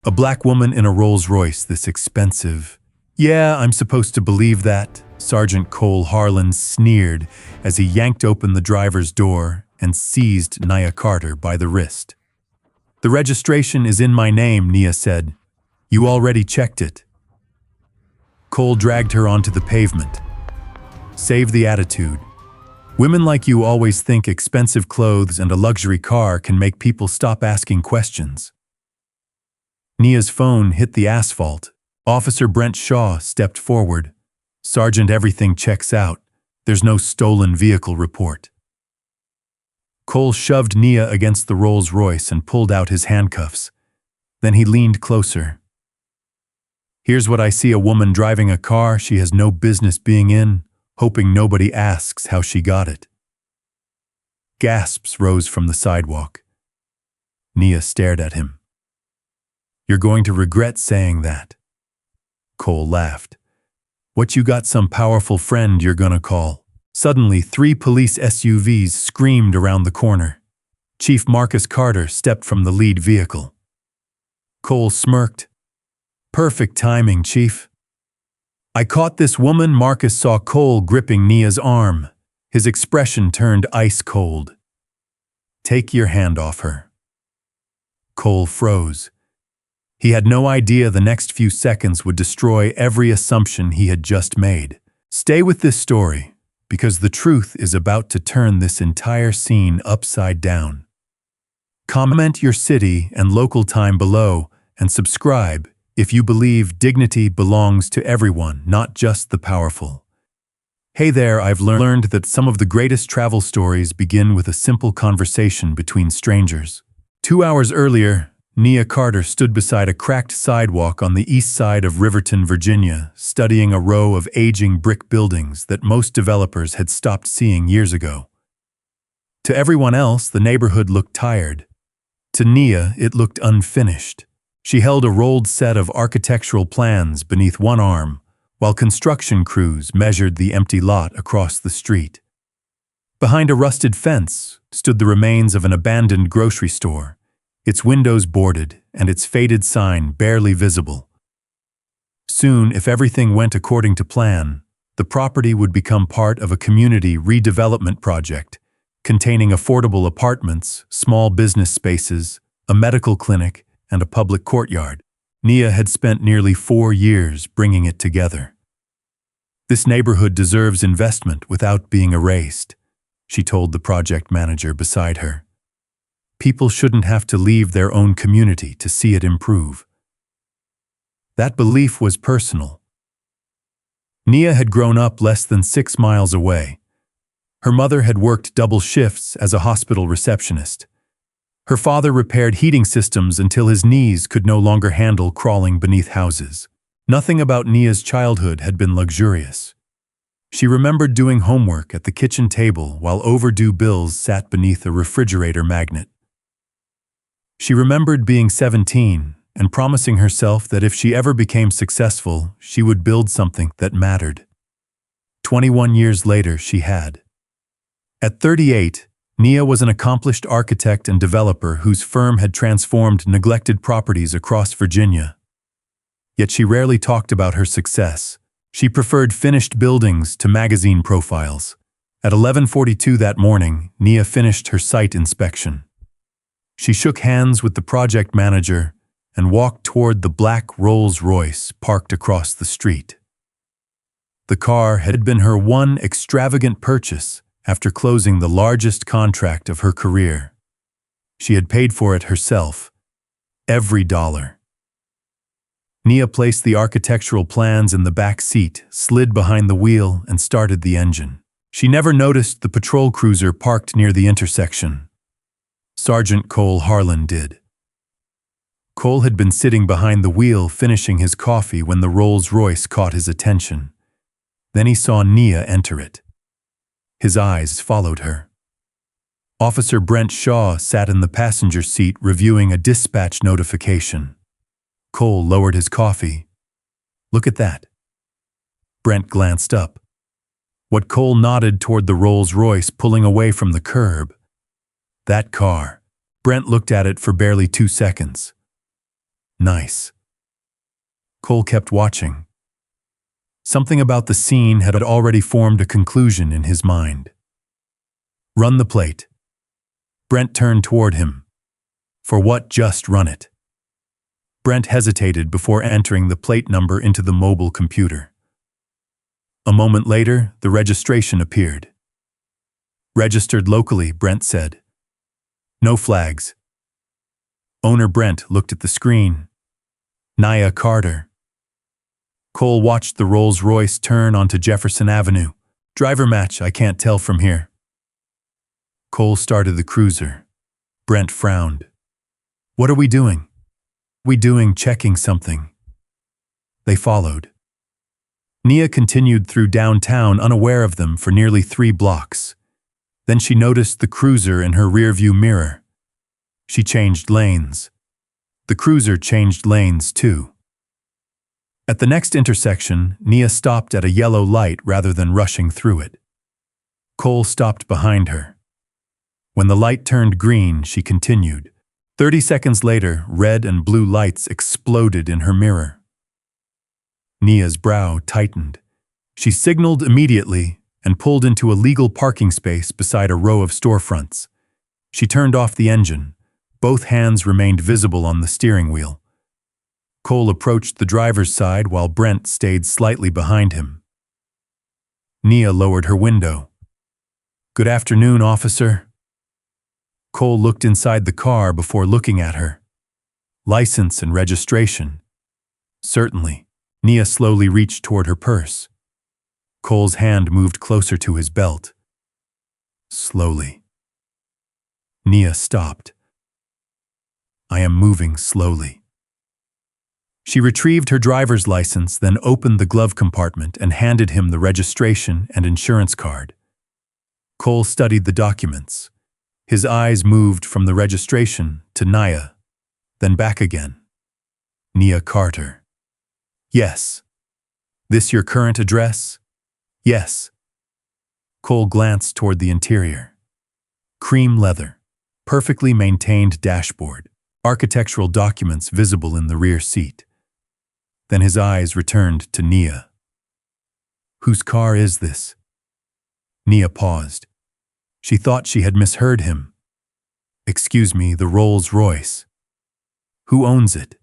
A black woman in a Rolls-Royce this expensive. Yeah, I'm supposed to believe that, Sergeant Cole Harlan sneered as he yanked open the driver's door and seized Nia Carter by the wrist. The registration is in my name, Nia said. You already checked it. Cole dragged her onto the pavement. Save the attitude. Women like you always think expensive clothes and a luxury car can make people stop asking questions. Nia's phone hit the asphalt. Officer Brent Shaw stepped forward. Sergeant, everything checks out. There's no stolen vehicle report. Cole shoved Nia against the Rolls-Royce and pulled out his handcuffs. Then he leaned closer. Here's what I see: a woman driving a car she has no business being in, hoping nobody asks how she got it. Gasps rose from the sidewalk. Nia stared at him. You're going to regret saying that. Cole laughed. What, you got some powerful friend you're gonna call? Suddenly, 3 police SUVs screamed around the corner. Chief Marcus Carter stepped from the lead vehicle. Cole smirked. Perfect timing, Chief. I caught this woman. Marcus saw Cole gripping Nia's arm. His expression turned ice cold. Take your hand off her. Cole froze. He had no idea the next few seconds would destroy every assumption he had just made. Stay with this story, because the truth is about to turn this entire scene upside down. Comment your city and local time below, and subscribe if you believe dignity belongs to everyone, not just the powerful. Hey there, I've learned that some of the greatest travel stories begin with a simple conversation between strangers. 2 hours earlier, Nia Carter stood beside a cracked sidewalk on the east side of Riverton, Virginia, studying a row of aging brick buildings that most developers had stopped seeing years ago. To everyone else, the neighborhood looked tired. To Nia, it looked unfinished. She held a rolled set of architectural plans beneath one arm, while construction crews measured the empty lot across the street. Behind a rusted fence stood the remains of an abandoned grocery store, its windows boarded and its faded sign barely visible. Soon, if everything went according to plan, the property would become part of a community redevelopment project containing affordable apartments, small business spaces, a medical clinic, and a public courtyard. Nia had spent nearly 4 years bringing it together. This neighborhood deserves investment without being erased, she told the project manager beside her. People shouldn't have to leave their own community to see it improve. That belief was personal. Nia had grown up less than 6 miles away. Her mother had worked double shifts as a hospital receptionist. Her father repaired heating systems until his knees could no longer handle crawling beneath houses. Nothing about Nia's childhood had been luxurious. She remembered doing homework at the kitchen table while overdue bills sat beneath a refrigerator magnet. She remembered being 17 and promising herself that if she ever became successful, she would build something that mattered. 21 years later, she had. At 38, Nia was an accomplished architect and developer whose firm had transformed neglected properties across Virginia. Yet she rarely talked about her success. She preferred finished buildings to magazine profiles. At 11:42 that morning, Nia finished her site inspection. She shook hands with the project manager and walked toward the black Rolls-Royce parked across the street. The car had been her one extravagant purchase after closing the largest contract of her career. She had paid for it herself, every dollar. Nia placed the architectural plans in the back seat, slid behind the wheel, and started the engine. She never noticed the patrol cruiser parked near the intersection. Sergeant Cole Harlan did. Cole had been sitting behind the wheel finishing his coffee when the Rolls-Royce caught his attention. Then he saw Nia enter it. His eyes followed her. Officer Brent Shaw sat in the passenger seat reviewing a dispatch notification. Cole lowered his coffee. Look at that. Brent glanced up. What Cole nodded toward the Rolls-Royce pulling away from the curb. That car. Brent looked at it for barely 2 seconds. Nice. Cole kept watching. Something about the scene had already formed a conclusion in his mind. Run the plate. Brent turned toward him. For what? Just run it. Brent hesitated before entering the plate number into the mobile computer. A moment later, the registration appeared. Registered locally, Brent said. No flags. Owner Brent looked at the screen. Nia Carter. Cole watched the Rolls-Royce turn onto Jefferson Avenue. Driver match, I can't tell from here. Cole started the cruiser. Brent frowned. What are we doing? Checking something. They followed. Nia continued through downtown unaware of them for nearly 3 blocks. Then she noticed the cruiser in her rearview mirror. She changed lanes. The cruiser changed lanes too. At the next intersection, Nia stopped at a yellow light rather than rushing through it. Cole stopped behind her. When the light turned green, she continued. 30 seconds later, red and blue lights exploded in her mirror. Nia's brow tightened. She signaled immediately and pulled into a legal parking space beside a row of storefronts. She turned off the engine. Both hands remained visible on the steering wheel. Cole approached the driver's side while Brent stayed slightly behind him. Nia lowered her window. Good afternoon, officer. Cole looked inside the car before looking at her. License and registration. Certainly. Nia slowly reached toward her purse. Cole's hand moved closer to his belt. Slowly. Nia stopped. I am moving slowly. She retrieved her driver's license, then opened the glove compartment and handed him the registration and insurance card. Cole studied the documents. His eyes moved from the registration to Nia, then back again. Nia Carter. Yes. This your current address? Yes. Cole glanced toward the interior. Cream leather. Perfectly maintained dashboard. Architectural documents visible in the rear seat. Then his eyes returned to Nia. Whose car is this? Nia paused. She thought she had misheard him. Excuse me, the Rolls-Royce. Who owns it?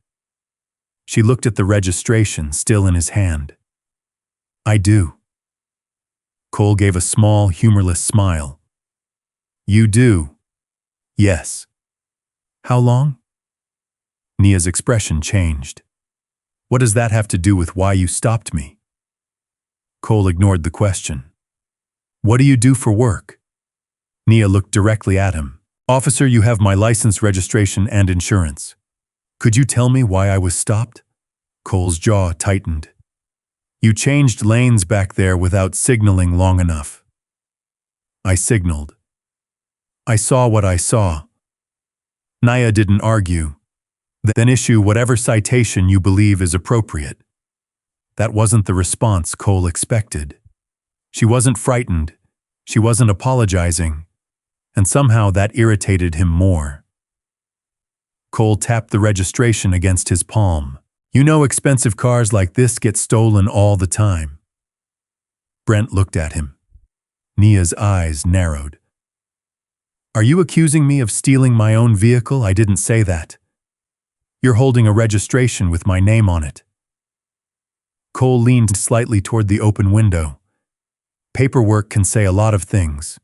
She looked at the registration still in his hand. I do. Cole gave a small, humorless smile. You do? Yes. How long? Nia's expression changed. What does that have to do with why you stopped me? Cole ignored the question. What do you do for work? Nia looked directly at him. Officer, you have my license, registration, and insurance. Could you tell me why I was stopped? Cole's jaw tightened. You changed lanes back there without signaling long enough. I signaled. I saw what I saw. Nia didn't argue. Then issue whatever citation you believe is appropriate. That wasn't the response Cole expected. She wasn't frightened. She wasn't apologizing. And somehow that irritated him more. Cole tapped the registration against his palm. You know expensive cars like this get stolen all the time. Brent looked at him. Nia's eyes narrowed. Are you accusing me of stealing my own vehicle? I didn't say that. You're holding a registration with my name on it. Cole leaned slightly toward the open window. Paperwork can say a lot of things.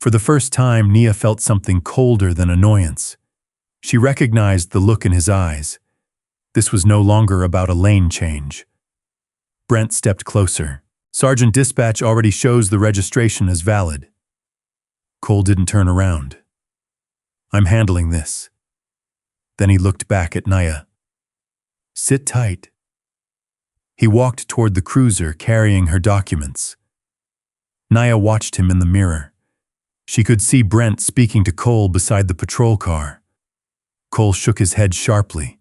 For the first time, Nia felt something colder than annoyance. She recognized the look in his eyes. This was no longer about a lane change. Brent stepped closer. Sergeant Dispatch already shows the registration as valid. Cole didn't turn around. I'm handling this. Then he looked back at Nia. Sit tight. He walked toward the cruiser carrying her documents. Nia watched him in the mirror. She could see Brent speaking to Cole beside the patrol car. Cole shook his head sharply.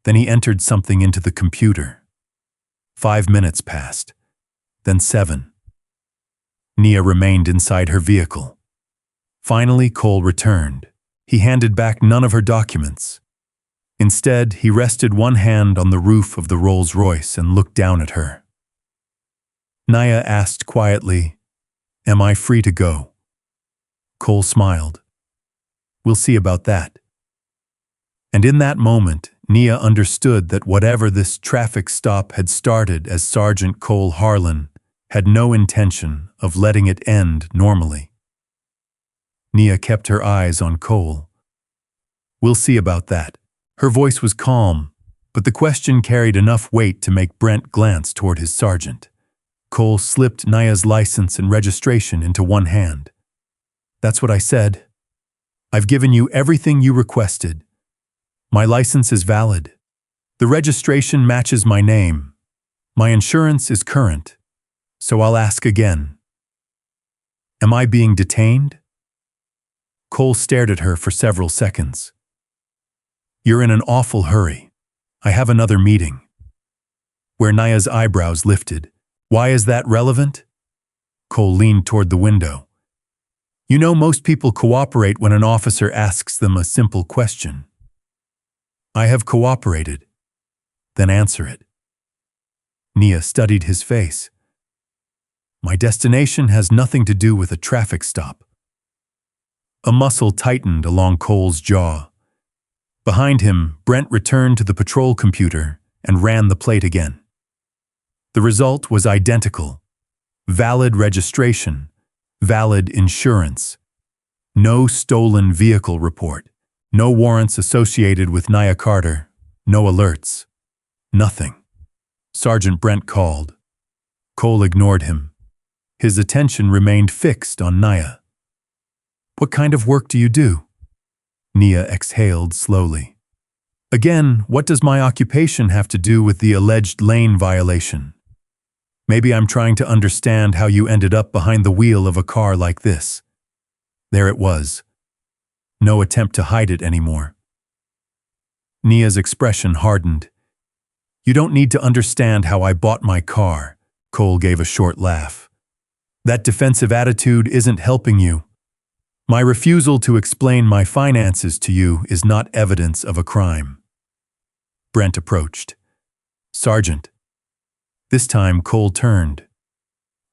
Then he entered something into the computer. 5 minutes passed. Then 7. Nia remained inside her vehicle. Finally, Cole returned. He handed back none of her documents. Instead, he rested one hand on the roof of the Rolls-Royce and looked down at her. Nia asked quietly, "Am I free to go?" Cole smiled. "We'll see about that." And in that moment, Nia understood that whatever this traffic stop had started as Sergeant Cole Harlan had no intention of letting it end normally. Nia kept her eyes on Cole. "We'll see about that." Her voice was calm, but the question carried enough weight to make Brent glance toward his sergeant. Cole slipped Nia's license and registration into one hand. "That's what I said. I've given you everything you requested. My license is valid. The registration matches my name. My insurance is current. So I'll ask again. Am I being detained?" Cole stared at her for several seconds. "You're in an awful hurry. I have another meeting." Where Nia's eyebrows lifted. "Why is that relevant?" Cole leaned toward the window. "You know, most people cooperate when an officer asks them a simple question. I have cooperated. Then answer it." Nia studied his face. "My destination has nothing to do with a traffic stop." A muscle tightened along Cole's jaw. Behind him, Brent returned to the patrol computer and ran the plate again. The result was identical. Valid registration, valid insurance. No stolen vehicle report. No warrants associated with Nia Carter. No alerts. Nothing. Sergeant Brent called. Cole ignored him. His attention remained fixed on Nia. "What kind of work do you do?" Nia exhaled slowly. "Again, what does my occupation have to do with the alleged lane violation? Maybe I'm trying to understand how you ended up behind the wheel of a car like this." There it was. No attempt to hide it anymore. Nia's expression hardened. "You don't need to understand how I bought my car." Cole gave a short laugh. "That defensive attitude isn't helping you. My refusal to explain my finances to you is not evidence of a crime." Brent approached. "Sergeant." This time Cole turned.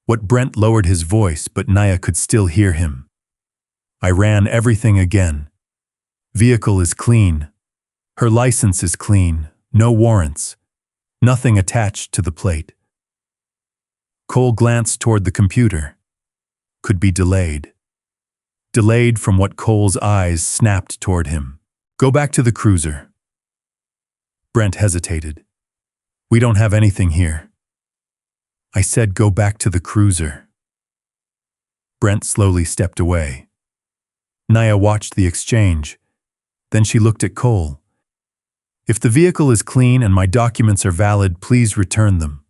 What Brent lowered his voice, but Nia could still hear him. "I ran everything again. Vehicle is clean. Her license is clean. No warrants. Nothing attached to the plate." Cole glanced toward the computer. Could be delayed. Delayed from what Cole's eyes snapped toward him. "Go back to the cruiser." Brent hesitated. "We don't have anything here." "I said go back to the cruiser." Brent slowly stepped away. Nia watched the exchange. Then she looked at Cole. "If the vehicle is clean and my documents are valid, please return them."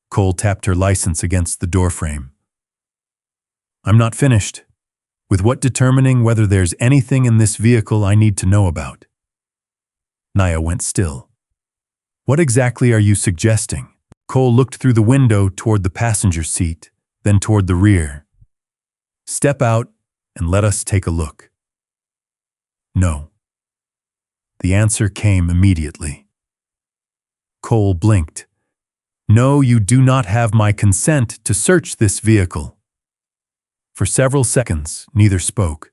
Cole tapped her license against the doorframe. "I'm not finished. With what determining whether there's anything in this vehicle I need to know about." Nia went still. "What exactly are you suggesting?" Cole looked through the window toward the passenger seat, then toward the rear. "Step out and let us take a look." "No." The answer came immediately. Cole blinked. "No, you do not have my consent to search this vehicle." For several seconds, neither spoke.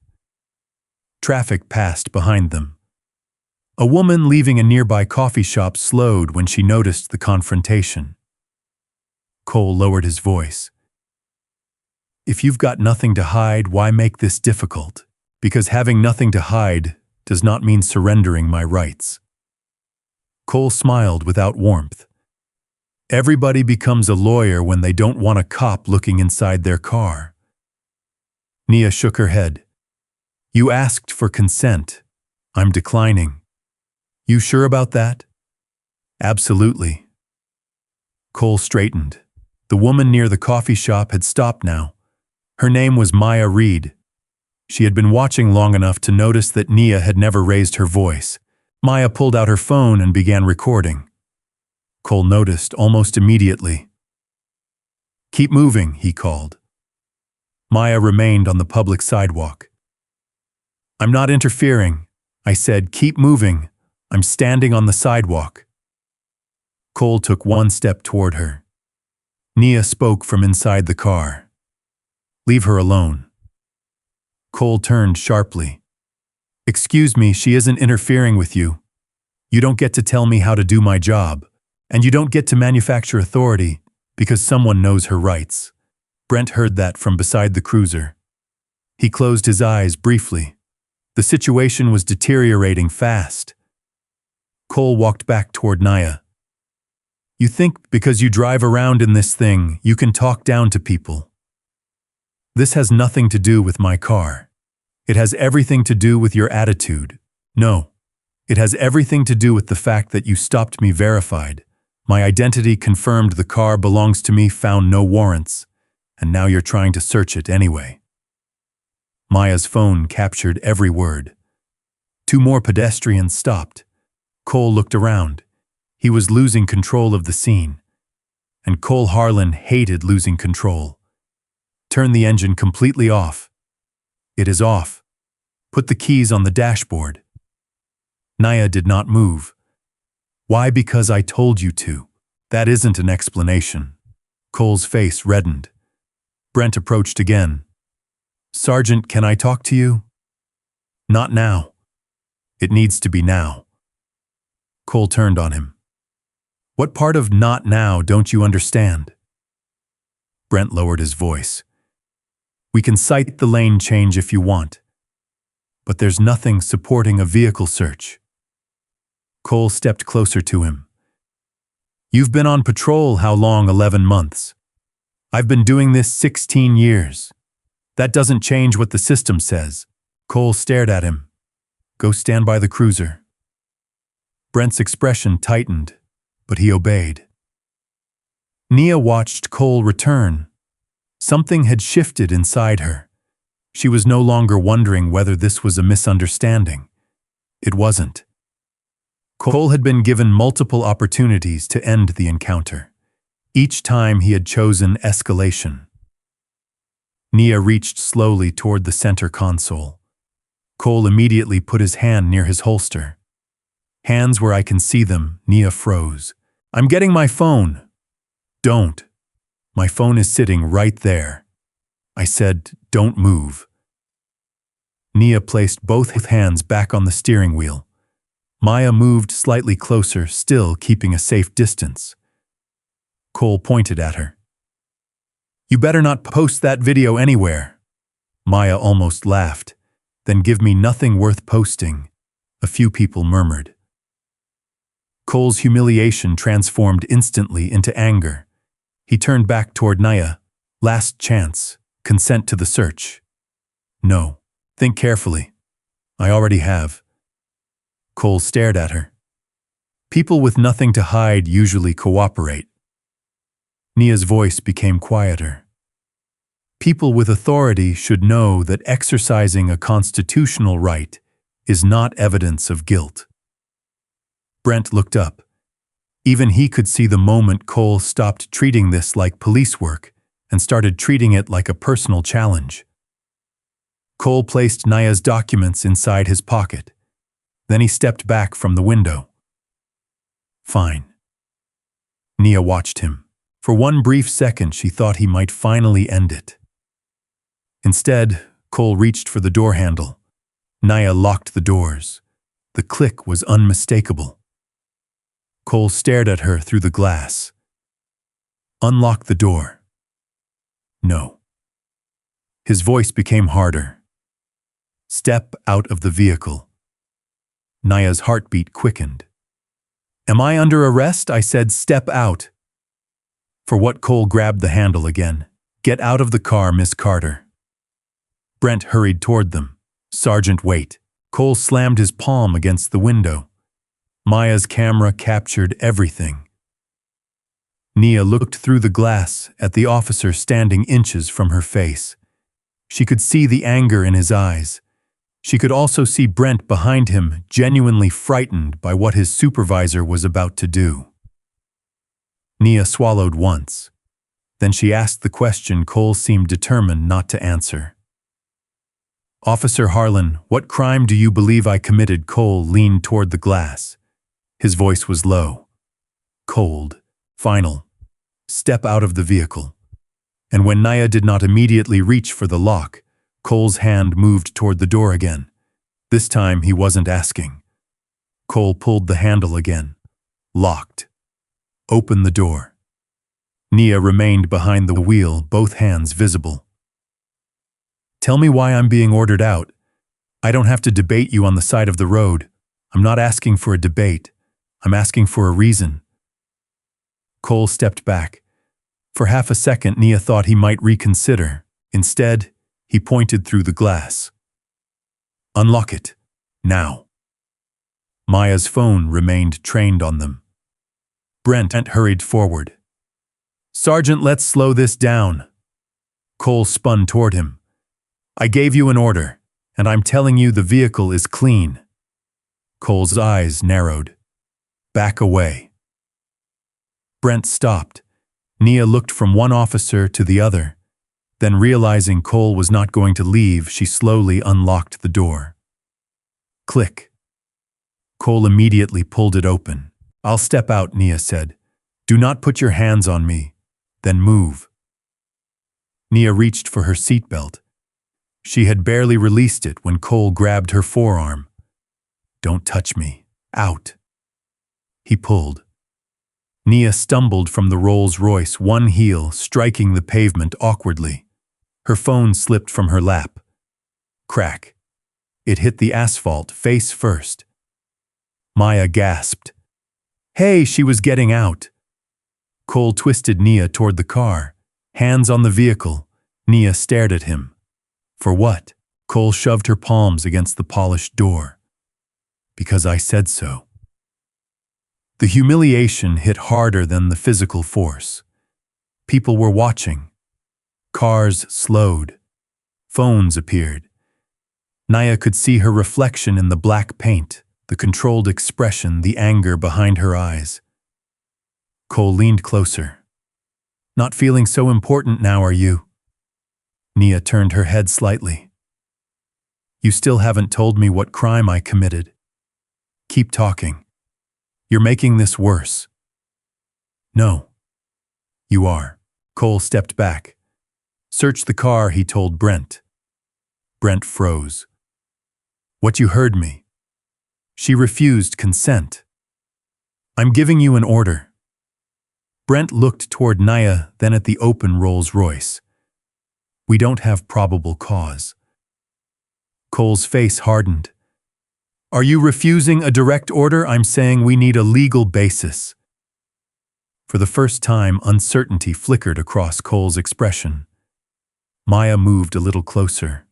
Traffic passed behind them. A woman leaving a nearby coffee shop slowed when she noticed the confrontation. Cole lowered his voice. "If you've got nothing to hide, why make this difficult? Because having nothing to hide does not mean surrendering my rights." Cole smiled without warmth. "Everybody becomes a lawyer when they don't want a cop looking inside their car." Nia shook her head. "You asked for consent. I'm declining." "You sure about that?" "Absolutely." Cole straightened. The woman near the coffee shop had stopped now. Her name was Maya Reed. She had been watching long enough to notice that Nia had never raised her voice. Maya pulled out her phone and began recording. Cole noticed almost immediately. "Keep moving," he called. Maya remained on the public sidewalk. "I'm not interfering." I said, "Keep moving. I'm standing on the sidewalk. Cole took one step toward her. Nia spoke from inside the car. Leave her alone. Cole turned sharply. Excuse me, she isn't interfering with you. You don't get to tell me how to do my job, and you don't get to manufacture authority because someone knows her rights. Brent heard that from beside the cruiser. He closed his eyes briefly. The situation was deteriorating fast. Cole walked back toward Nia. You think because you drive around in this thing, you can talk down to people. This has nothing to do with my car. It has everything to do with your attitude. No, it has everything to do with the fact that you stopped me verified. My identity confirmed the car belongs to me, found no warrants, and now you're trying to search it anyway. Maya's phone captured every word. 2 more pedestrians stopped. Cole looked around. He was losing control of the scene. And Cole Harlan hated losing control. Turn the engine completely off. It is off. Put the keys on the dashboard. Nia did not move. Why? Because I told you to. That isn't an explanation. Cole's face reddened. Brent approached again. Sergeant, can I talk to you? Not now. It needs to be now. Cole turned on him. What part of not now don't you understand? Brent lowered his voice. We can cite the lane change if you want, but there's nothing supporting a vehicle search. Cole stepped closer to him. You've been on patrol how long? 11 months. I've been doing this 16 years. That doesn't change what the system says. Cole stared at him. Go stand by the cruiser. Brent's expression tightened, but he obeyed. Nia watched Cole return. Something had shifted inside her. She was no longer wondering whether this was a misunderstanding. It wasn't. Cole had been given multiple opportunities to end the encounter. Each time he had chosen escalation. Nia reached slowly toward the center console. Cole immediately put his hand near his holster. Hands where I can see them, Nia froze. I'm getting my phone. Don't. My phone is sitting right there. I said, don't move. Nia placed both hands back on the steering wheel. Maya moved slightly closer, still keeping a safe distance. Cole pointed at her. You better not post that video anywhere. Maya almost laughed. Then give me nothing worth posting, a few people murmured. Cole's humiliation transformed instantly into anger. He turned back toward Nia. Last chance. Consent to the search. No. Think carefully. I already have. Cole stared at her. People with nothing to hide usually cooperate. Nia's voice became quieter. People with authority should know that exercising a constitutional right is not evidence of guilt. Brent looked up. Even he could see the moment Cole stopped treating this like police work and started treating it like a personal challenge. Cole placed Nia's documents inside his pocket. Then he stepped back from the window. Fine. Nia watched him. For one brief second, she thought he might finally end it. Instead, Cole reached for the door handle. Nia locked the doors. The click was unmistakable. Cole stared at her through the glass. Unlock the door. No. His voice became harder. Step out of the vehicle. Nia's heartbeat quickened. Am I under arrest? I said, step out. For what? Cole grabbed the handle again. Get out of the car, Miss Carter. Brent hurried toward them. Sergeant, wait. Cole slammed his palm against the window. Maya's camera captured everything. Nia looked through the glass at the officer standing inches from her face. She could see the anger in his eyes. She could also see Brent behind him, genuinely frightened by what his supervisor was about to do. Nia swallowed once. Then she asked the question Cole seemed determined not to answer. Officer Harlan, what crime do you believe I committed? Cole leaned toward the glass. His voice was low, cold, final. Step out of the vehicle. And when Nia did not immediately reach for the lock, Cole's hand moved toward the door again. This time he wasn't asking. Cole pulled the handle again. Locked. Open the door. Nia remained behind the wheel, both hands visible. Tell me why I'm being ordered out. I don't have to debate you on the side of the road. I'm not asking for a debate. I'm asking for a reason. Cole stepped back. For half a second, Nia thought he might reconsider. Instead, he pointed through the glass. Unlock it. Now. Maya's phone remained trained on them. Brent hurried forward. Sergeant, let's slow this down. Cole spun toward him. I gave you an order, and I'm telling you the vehicle is clean. Cole's eyes narrowed. Back away. Brent stopped. Nia looked from one officer to the other. Then, realizing Cole was not going to leave, she slowly unlocked the door. Click. Cole immediately pulled it open. I'll step out, Nia said. Do not put your hands on me. Then move. Nia reached for her seatbelt. She had barely released it when Cole grabbed her forearm. Don't touch me. Out. He pulled. Nia stumbled from the Rolls-Royce, one heel striking the pavement awkwardly. Her phone slipped from her lap. Crack. It hit the asphalt face first. Maya gasped. Hey, she was getting out. Cole twisted Nia toward the car. Hands on the vehicle. Nia stared at him. For what? Cole shoved her palms against the polished door. Because I said so. The humiliation hit harder than the physical force. People were watching. Cars slowed. Phones appeared. Nia could see her reflection in the black paint, the controlled expression, the anger behind her eyes. Cole leaned closer. Not feeling so important now, are you? Nia turned her head slightly. You still haven't told me what crime I committed. Keep talking. You're making this worse. No. You are. Cole stepped back. Search the car, he told Brent. Brent froze. What, you heard me? She refused consent. I'm giving you an order. Brent looked toward Nia, then at the open Rolls-Royce. We don't have probable cause. Cole's face hardened. Are you refusing a direct order? I'm saying we need a legal basis. For the first time, uncertainty flickered across Cole's expression. Maya moved a little closer.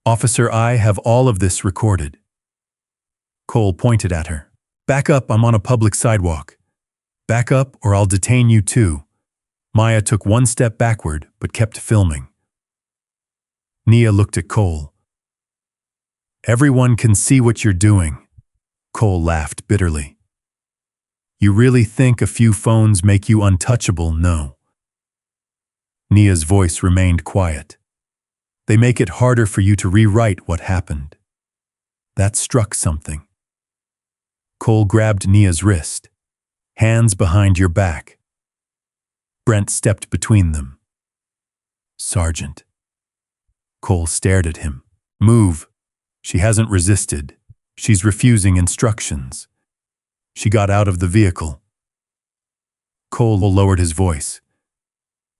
Officer, I have all of this recorded. Cole pointed at her. Back up, I'm on a public sidewalk. Back up or I'll detain you too. Maya took one step backward but kept filming. Nia looked at Cole. Everyone can see what you're doing. Cole laughed bitterly. You really think a few phones make you untouchable? No. Nia's voice remained quiet. They make it harder for you to rewrite what happened. That struck something. Cole grabbed Nia's wrist. Hands behind your back. Brent stepped between them. Sergeant. Cole stared at him. Move. She hasn't resisted. She's refusing instructions. She got out of the vehicle. Cole lowered his voice.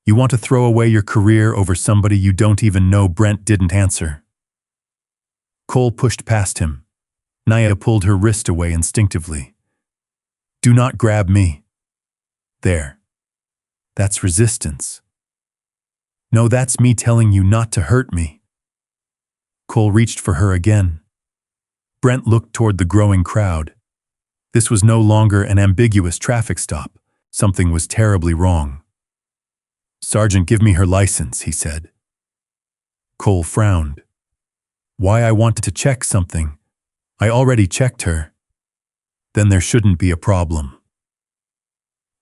You want to throw away your career over somebody you don't even know? Brent didn't answer. Cole pushed past him. Nia pulled her wrist away instinctively. Do not grab me. There. That's resistance. No, that's me telling you not to hurt me. Cole reached for her again. Brent looked toward the growing crowd. This was no longer an ambiguous traffic stop. Something was terribly wrong. Sergeant, give me her license, he said. Cole frowned. Why? I wanted to check something. I already checked her. Then there shouldn't be a problem.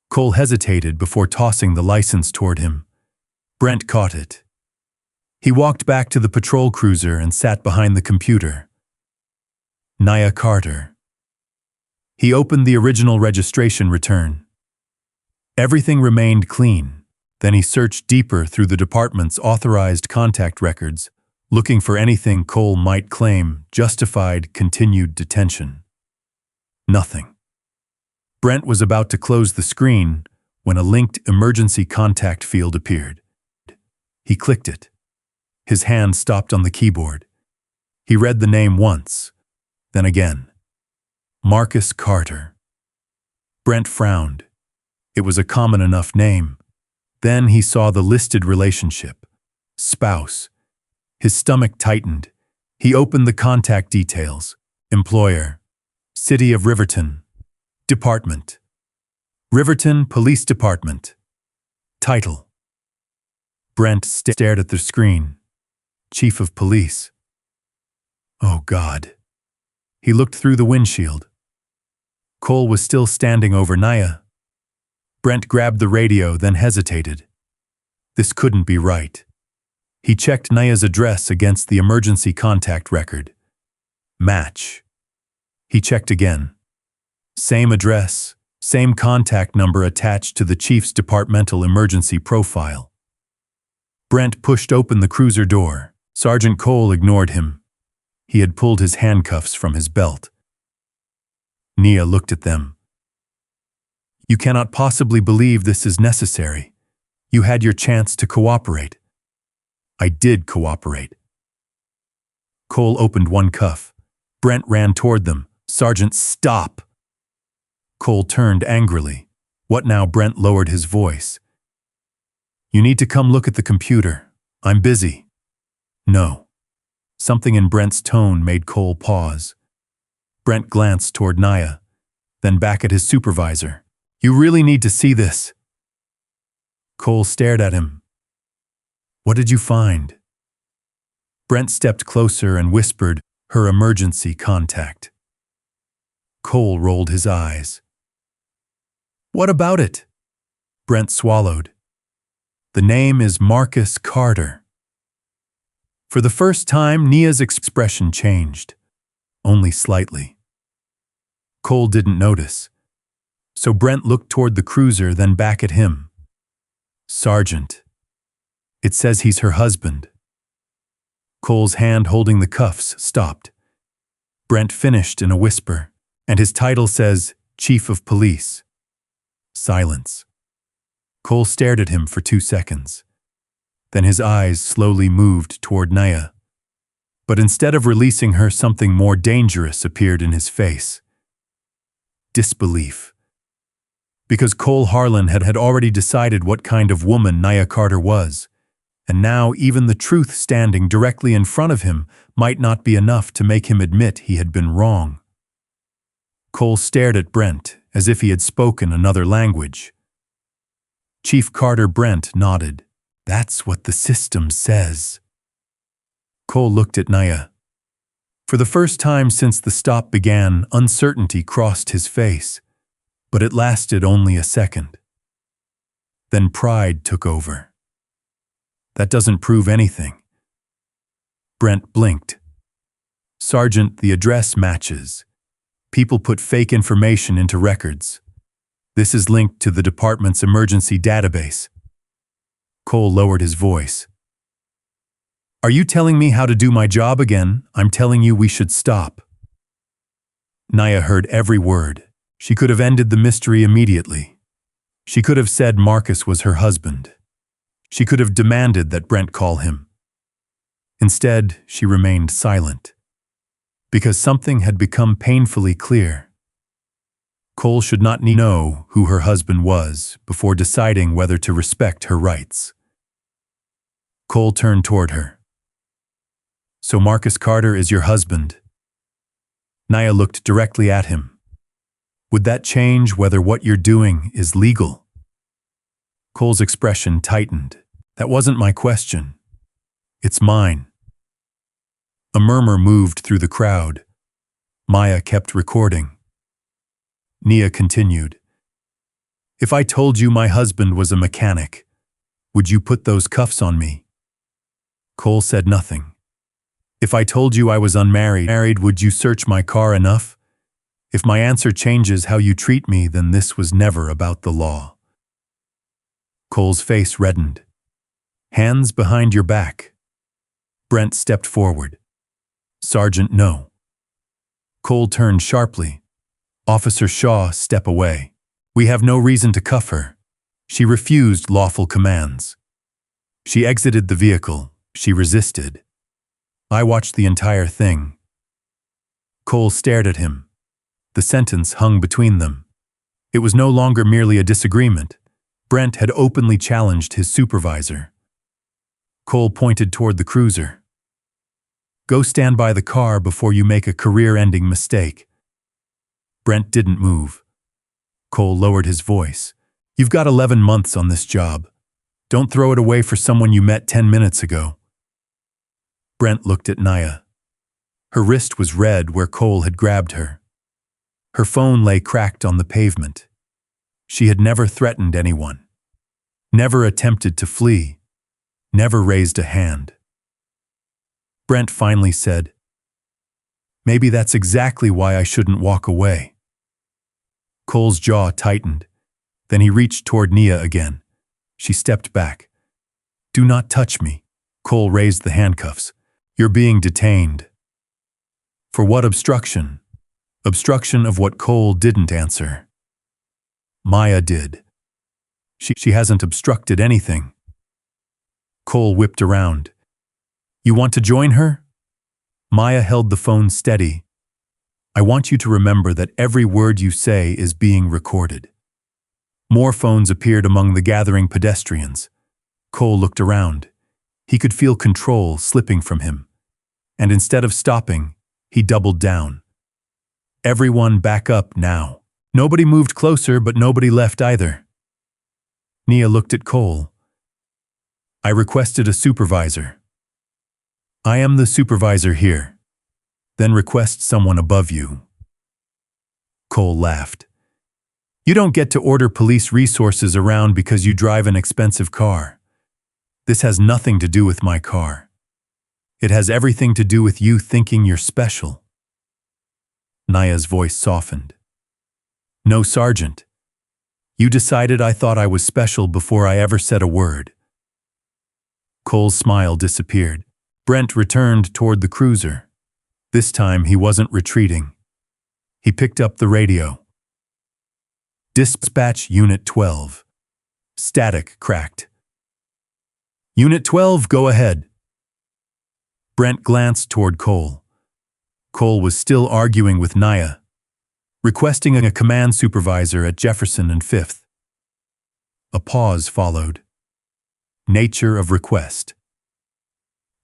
Cole hesitated before tossing the license toward him. Brent caught it. He walked back to the patrol cruiser and sat behind the computer. Nia Carter. He opened the original registration return. Everything remained clean. Then he searched deeper through the department's authorized contact records, looking for anything Cole might claim justified continued detention. Nothing. Brent was about to close the screen when a linked emergency contact field appeared. He clicked it. His hand stopped on the keyboard. He read the name once, then again. Marcus Carter. Brent frowned. It was a common enough name. Then he saw the listed relationship. Spouse. His stomach tightened. He opened the contact details. Employer. City of Riverton. Department. Riverton Police Department. Title. Brent stared at the screen. Chief of Police. Oh God. He looked through the windshield. Cole was still standing over Nia. Brent grabbed the radio, then hesitated. This couldn't be right. He checked Nia's address against the emergency contact record. Match. He checked again. Same address, same contact number attached to the chief's departmental emergency profile. Brent pushed open the cruiser door. Sergeant Cole ignored him. He had pulled his handcuffs from his belt. Nia looked at them. You cannot possibly believe this is necessary. You had your chance to cooperate. I did cooperate. Cole opened one cuff. Brent ran toward them. Sergeant, stop! Cole turned angrily. What now? Brent lowered his voice. You need to come look at the computer. I'm busy. No. Something in Brent's tone made Cole pause. Brent glanced toward Nia, then back at his supervisor. You really need to see this. Cole stared at him. What did you find? Brent stepped closer and whispered, her emergency contact. Cole rolled his eyes. What about it? Brent swallowed. The name is Marcus Carter. For the first time, Nia's expression changed, only slightly. Cole didn't notice, so Brent looked toward the cruiser, then back at him. Sergeant, it says he's her husband. Cole's hand holding the cuffs stopped. Brent finished in a whisper, and his title says Chief of Police. Silence. Cole stared at him for 2 seconds. Then his eyes slowly moved toward Nia. But instead of releasing her, something more dangerous appeared in his face. Disbelief. Because Cole Harlan had already decided what kind of woman Nia Carter was, and now even the truth standing directly in front of him might not be enough to make him admit he had been wrong. Cole stared at Brent as if he had spoken another language. Chief Carter. Brent nodded. That's what the system says. Cole looked at Nia. For the first time since the stop began, uncertainty crossed his face, but it lasted only a second. Then pride took over. That doesn't prove anything. Brent blinked. Sergeant, the address matches. People put fake information into records. This is linked to the department's emergency database. Cole lowered his voice. Are you telling me how to do my job again? I'm telling you we should stop. Nia heard every word. She could have ended the mystery immediately. She could have said Marcus was her husband. She could have demanded that Brent call him. Instead, she remained silent. Because something had become painfully clear. Cole should not know who her husband was before deciding whether to respect her rights. Cole turned toward her. So Marcus Carter is your husband? Nia looked directly at him. Would that change whether what you're doing is legal? Cole's expression tightened. That wasn't my question. It's mine. A murmur moved through the crowd. Maya kept recording. Nia continued. If I told you my husband was a mechanic, would you put those cuffs on me? Cole said nothing. If I told you I was unmarried, would you search my car enough? If my answer changes how you treat me, then this was never about the law. Cole's face reddened. Hands behind your back. Brent stepped forward. Sergeant, no. Cole turned sharply. Officer Shaw, step away. We have no reason to cuff her. She refused lawful commands. She exited the vehicle. She resisted. I watched the entire thing. Cole stared at him. The sentence hung between them. It was no longer merely a disagreement. Brent had openly challenged his supervisor. Cole pointed toward the cruiser. Go stand by the car before you make a career-ending mistake. Brent didn't move. Cole lowered his voice. You've got 11 months on this job. Don't throw it away for someone you met 10 minutes ago. Brent looked at Nia. Her wrist was red where Cole had grabbed her. Her phone lay cracked on the pavement. She had never threatened anyone. Never attempted to flee. Never raised a hand. Brent finally said, Maybe that's exactly why I shouldn't walk away. Cole's jaw tightened. Then he reached toward Nia again. She stepped back. Do not touch me. Cole raised the handcuffs. You're being detained. For what obstruction? Obstruction of what Cole didn't answer. Maya did. She hasn't obstructed anything. Cole whipped around. You want to join her? Maya held the phone steady. I want you to remember that every word you say is being recorded. More phones appeared among the gathering pedestrians. Cole looked around. He could feel control slipping from him. And instead of stopping, he doubled down. Everyone back up now. Nobody moved closer, but nobody left either. Nia looked at Cole. I requested a supervisor. I am the supervisor here. Then request someone above you. Cole laughed. You don't get to order police resources around because you drive an expensive car. This has nothing to do with my car. It has everything to do with you thinking you're special. Nia's voice softened. No, Sergeant. You decided I thought I was special before I ever said a word. Cole's smile disappeared. Brent returned toward the cruiser. This time he wasn't retreating. He picked up the radio. Dispatch Unit 12. Static cracked. Unit 12, go ahead. Brent glanced toward Cole. Cole was still arguing with Nia, requesting a command supervisor at Jefferson and 5th. A pause followed. Nature of request.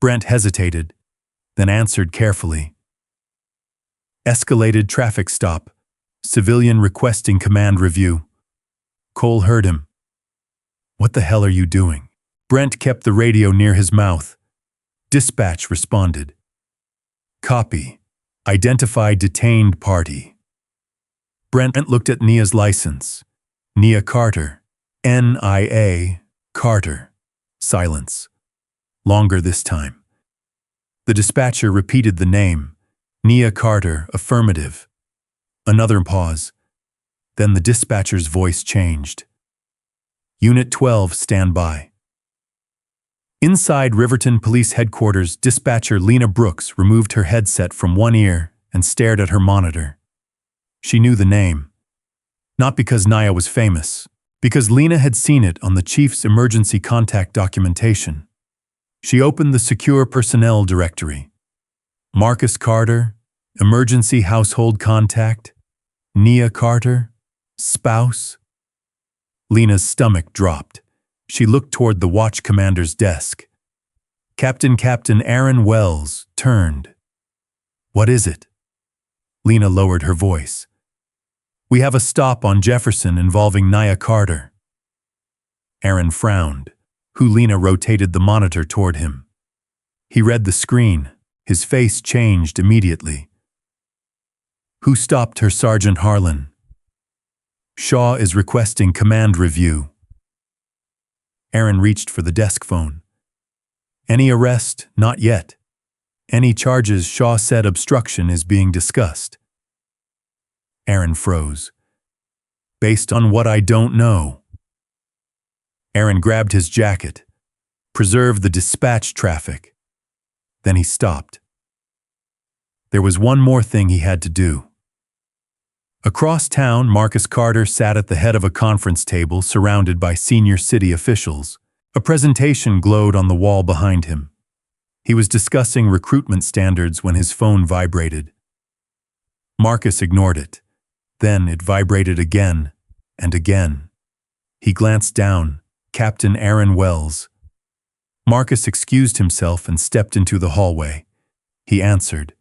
Brent hesitated, then answered carefully. Escalated traffic stop. Civilian requesting command review. Cole heard him. What the hell are you doing? Brent kept the radio near his mouth. Dispatch responded. Copy. Identify detained party. Brent looked at Nia's license. Nia Carter. Nia Carter. Silence. Longer this time. The dispatcher repeated the name. Nia Carter, affirmative. Another pause. Then the dispatcher's voice changed. Unit 12, stand by. Inside Riverton Police Headquarters, dispatcher Lena Brooks removed her headset from one ear and stared at her monitor. She knew the name. Not because Nia was famous, because Lena had seen it on the chief's emergency contact documentation. She opened the secure personnel directory. Marcus Carter, emergency household contact. Nia Carter, spouse. Lena's stomach dropped. She looked toward the watch commander's desk. Captain Aaron Wells turned. What is it? Lena lowered her voice. We have a stop on Jefferson involving Nia Carter. Aaron frowned. Lena rotated the monitor toward him. He read the screen. His face changed immediately. Who stopped her, Sergeant Harlan? Shaw is requesting command review. Aaron reached for the desk phone. Any arrest? Not yet. Any charges? Shaw said obstruction is being discussed. Aaron froze. Based on what I don't know. Aaron grabbed his jacket, preserved the dispatch traffic. Then he stopped. There was one more thing he had to do. Across town, Marcus Carter sat at the head of a conference table surrounded by senior city officials. A presentation glowed on the wall behind him. He was discussing recruitment standards when his phone vibrated. Marcus ignored it. Then it vibrated again and again. He glanced down. Captain Aaron Wells. Marcus excused himself and stepped into the hallway. He answered.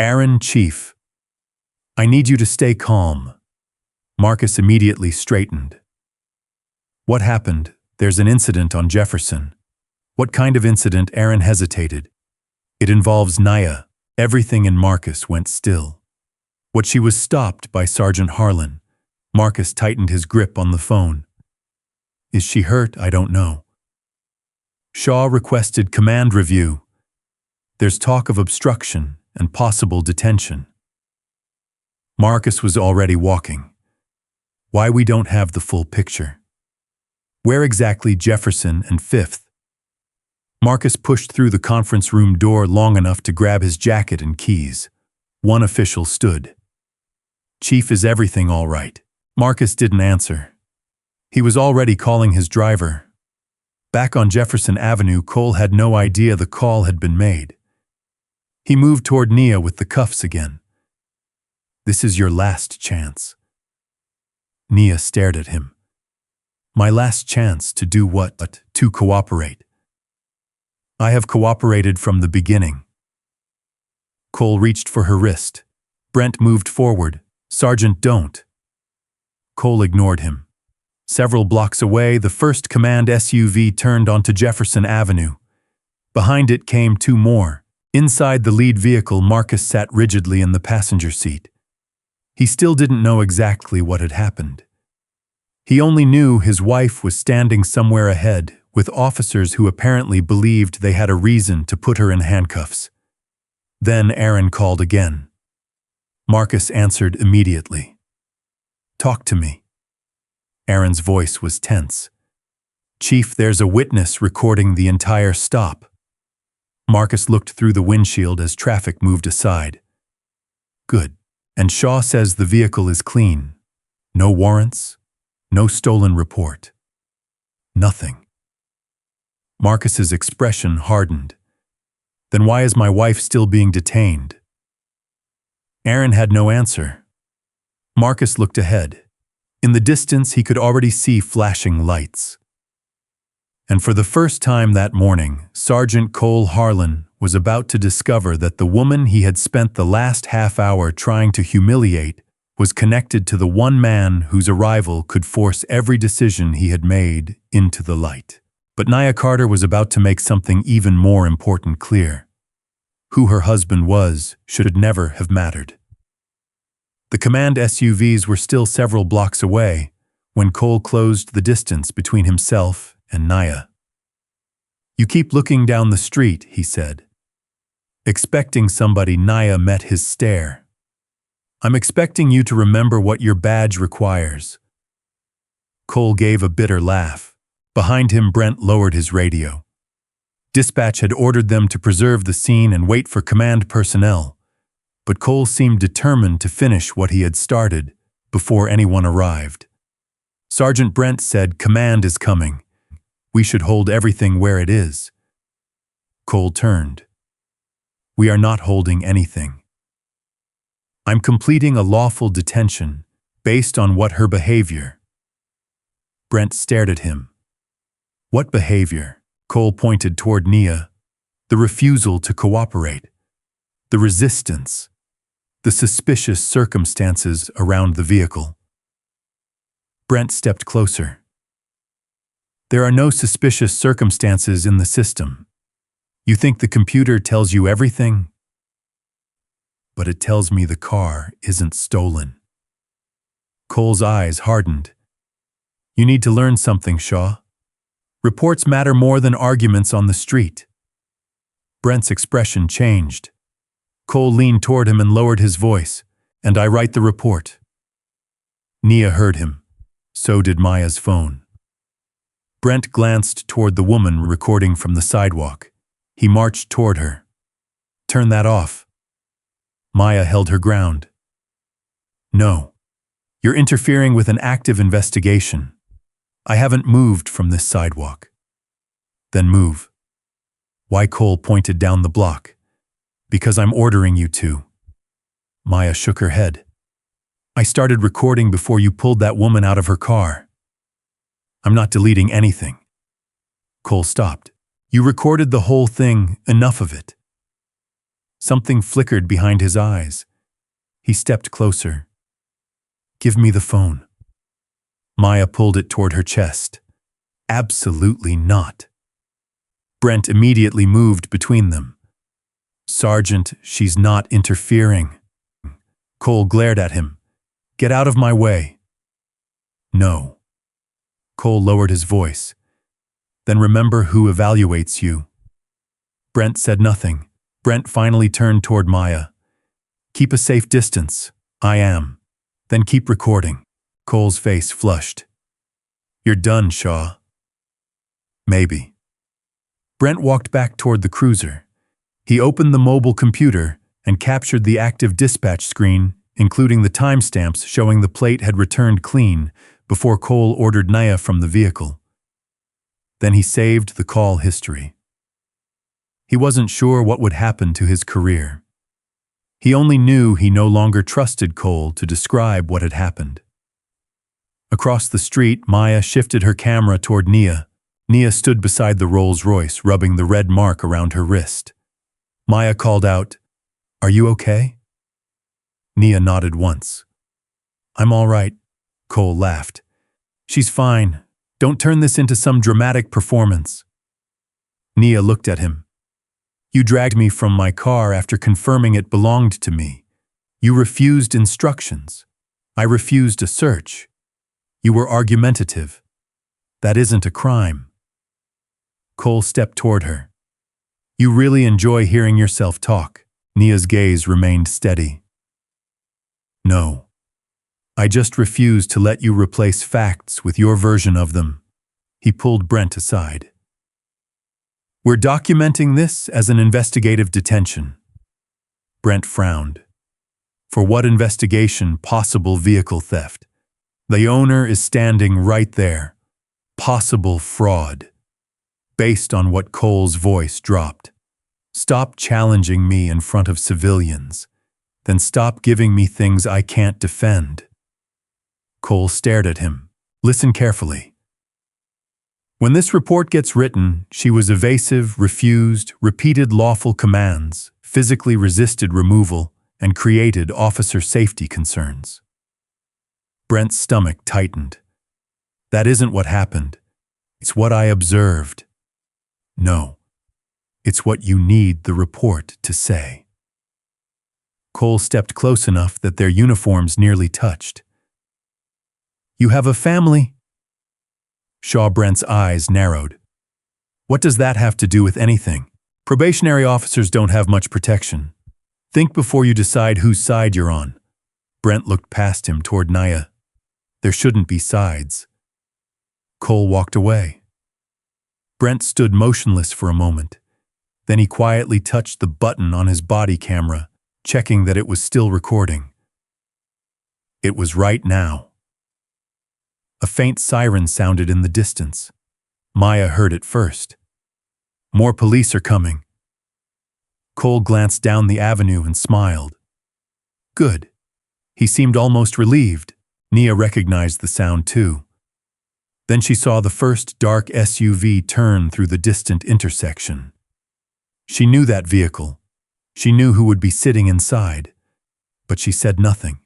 Aaron, Chief. I need you to stay calm. Marcus immediately straightened. What happened? There's an incident on Jefferson. What kind of incident? Aaron hesitated. It involves Nia. Everything in Marcus went still. What she was stopped by Sergeant Harlan. Marcus tightened his grip on the phone. Is she hurt? I don't know. Shaw requested command review. There's talk of obstruction and possible detention. Marcus was already walking. Why we don't have the full picture? Where exactly Jefferson and 5th? Marcus pushed through the conference room door long enough to grab his jacket and keys. One official stood. Chief, is everything all right? Marcus didn't answer. He was already calling his driver. Back on Jefferson Avenue, Cole had no idea the call had been made. He moved toward Nia with the cuffs again. This is your last chance. Nia stared at him. My last chance to do what? To cooperate. I have cooperated from the beginning. Cole reached for her wrist. Brent moved forward. Sergeant, don't. Cole ignored him. Several blocks away, the first command SUV turned onto Jefferson Avenue. Behind it came two more. Inside the lead vehicle, Marcus sat rigidly in the passenger seat. He still didn't know exactly what had happened. He only knew his wife was standing somewhere ahead, with officers who apparently believed they had a reason to put her in handcuffs. Then Aaron called again. Marcus answered immediately. Talk to me. Aaron's voice was tense. Chief, there's a witness recording the entire stop. Marcus looked through the windshield as traffic moved aside. Good. And Shaw says the vehicle is clean. No warrants, no stolen report. Nothing. Marcus's expression hardened. Then why is my wife still being detained? Aaron had no answer. Marcus looked ahead. In the distance, he could already see flashing lights. And for the first time that morning, Sergeant Cole Harlan was about to discover that the woman he had spent the last half hour trying to humiliate was connected to the one man whose arrival could force every decision he had made into the light. But Nia Carter was about to make something even more important clear. Who her husband was should never have mattered. The command SUVs were still several blocks away when Cole closed the distance between himself and Nia. You keep looking down the street, he said. Expecting somebody. Nia met his stare. I'm expecting you to remember what your badge requires. Cole gave a bitter laugh. Behind him, Brent lowered his radio. Dispatch had ordered them to preserve the scene and wait for command personnel, but Cole seemed determined to finish what he had started before anyone arrived. Sergeant Brent said, "Command is coming. We should hold everything where it is." Cole turned. We are not holding anything. I'm completing a lawful detention based on what her behavior. Brent stared at him. What behavior? Cole pointed toward Nia. The refusal to cooperate. The resistance. The suspicious circumstances around the vehicle. Brent stepped closer. There are no suspicious circumstances in the system. You think the computer tells you everything? But it tells me the car isn't stolen. Cole's eyes hardened. You need to learn something, Shaw. Reports matter more than arguments on the street. Brent's expression changed. Cole leaned toward him and lowered his voice. And I write the report. Nia heard him. So did Maya's phone. Brent glanced toward the woman recording from the sidewalk. He marched toward her. Turn that off. Maya held her ground. No. You're interfering with an active investigation. I haven't moved from this sidewalk. Then move. Why? Cole pointed down the block. Because I'm ordering you to. Maya shook her head. I started recording before you pulled that woman out of her car. I'm not deleting anything. Cole stopped. You recorded the whole thing, enough of it. Something flickered behind his eyes. He stepped closer. Give me the phone. Maya pulled it toward her chest. Absolutely not. Brent immediately moved between them. Sergeant, she's not interfering. Cole glared at him. Get out of my way. No. Cole lowered his voice. Then remember who evaluates you. Brent said nothing. Brent finally turned toward Maya. Keep a safe distance. I am. Then keep recording. Cole's face flushed. You're done, Shaw. Maybe. Brent walked back toward the cruiser. He opened the mobile computer and captured the active dispatch screen, including the timestamps showing the plate had returned clean before Cole ordered Nia from the vehicle. Then he saved the call history. He wasn't sure what would happen to his career. He only knew he no longer trusted Cole to describe what had happened. Across the street, Maya shifted her camera toward Nia. Nia stood beside the Rolls-Royce, rubbing the red mark around her wrist. Maya called out, Are you okay? Nia nodded once. I'm all right, Cole laughed. She's fine. Don't turn this into some dramatic performance. Nia looked at him. You dragged me from my car after confirming it belonged to me. You refused instructions. I refused a search. You were argumentative. That isn't a crime. Cole stepped toward her. You really enjoy hearing yourself talk. Nia's gaze remained steady. No. I just refuse to let you replace facts with your version of them. He pulled Brent aside. We're documenting this as an investigative detention. Brent frowned. For what investigation? Possible vehicle theft. The owner is standing right there. Possible fraud. Based on what Cole's voice dropped. Stop challenging me in front of civilians. Then stop giving me things I can't defend. Cole stared at him. Listen carefully. When this report gets written, she was evasive, refused, repeated lawful commands, physically resisted removal, and created officer safety concerns. Brent's stomach tightened. That isn't what happened. It's what I observed. No. It's what you need the report to say. Cole stepped close enough that their uniforms nearly touched. You have a family? Shaw Brent's eyes narrowed. What does that have to do with anything? Probationary officers don't have much protection. Think before you decide whose side you're on. Brent looked past him toward Nia. There shouldn't be sides. Cole walked away. Brent stood motionless for a moment. Then he quietly touched the button on his body camera, checking that it was still recording. It was right now. A faint siren sounded in the distance. Maya heard it first. More police are coming. Cole glanced down the avenue and smiled. Good. He seemed almost relieved. Nia recognized the sound too. Then she saw the first dark SUV turn through the distant intersection. She knew that vehicle. She knew who would be sitting inside. But she said nothing.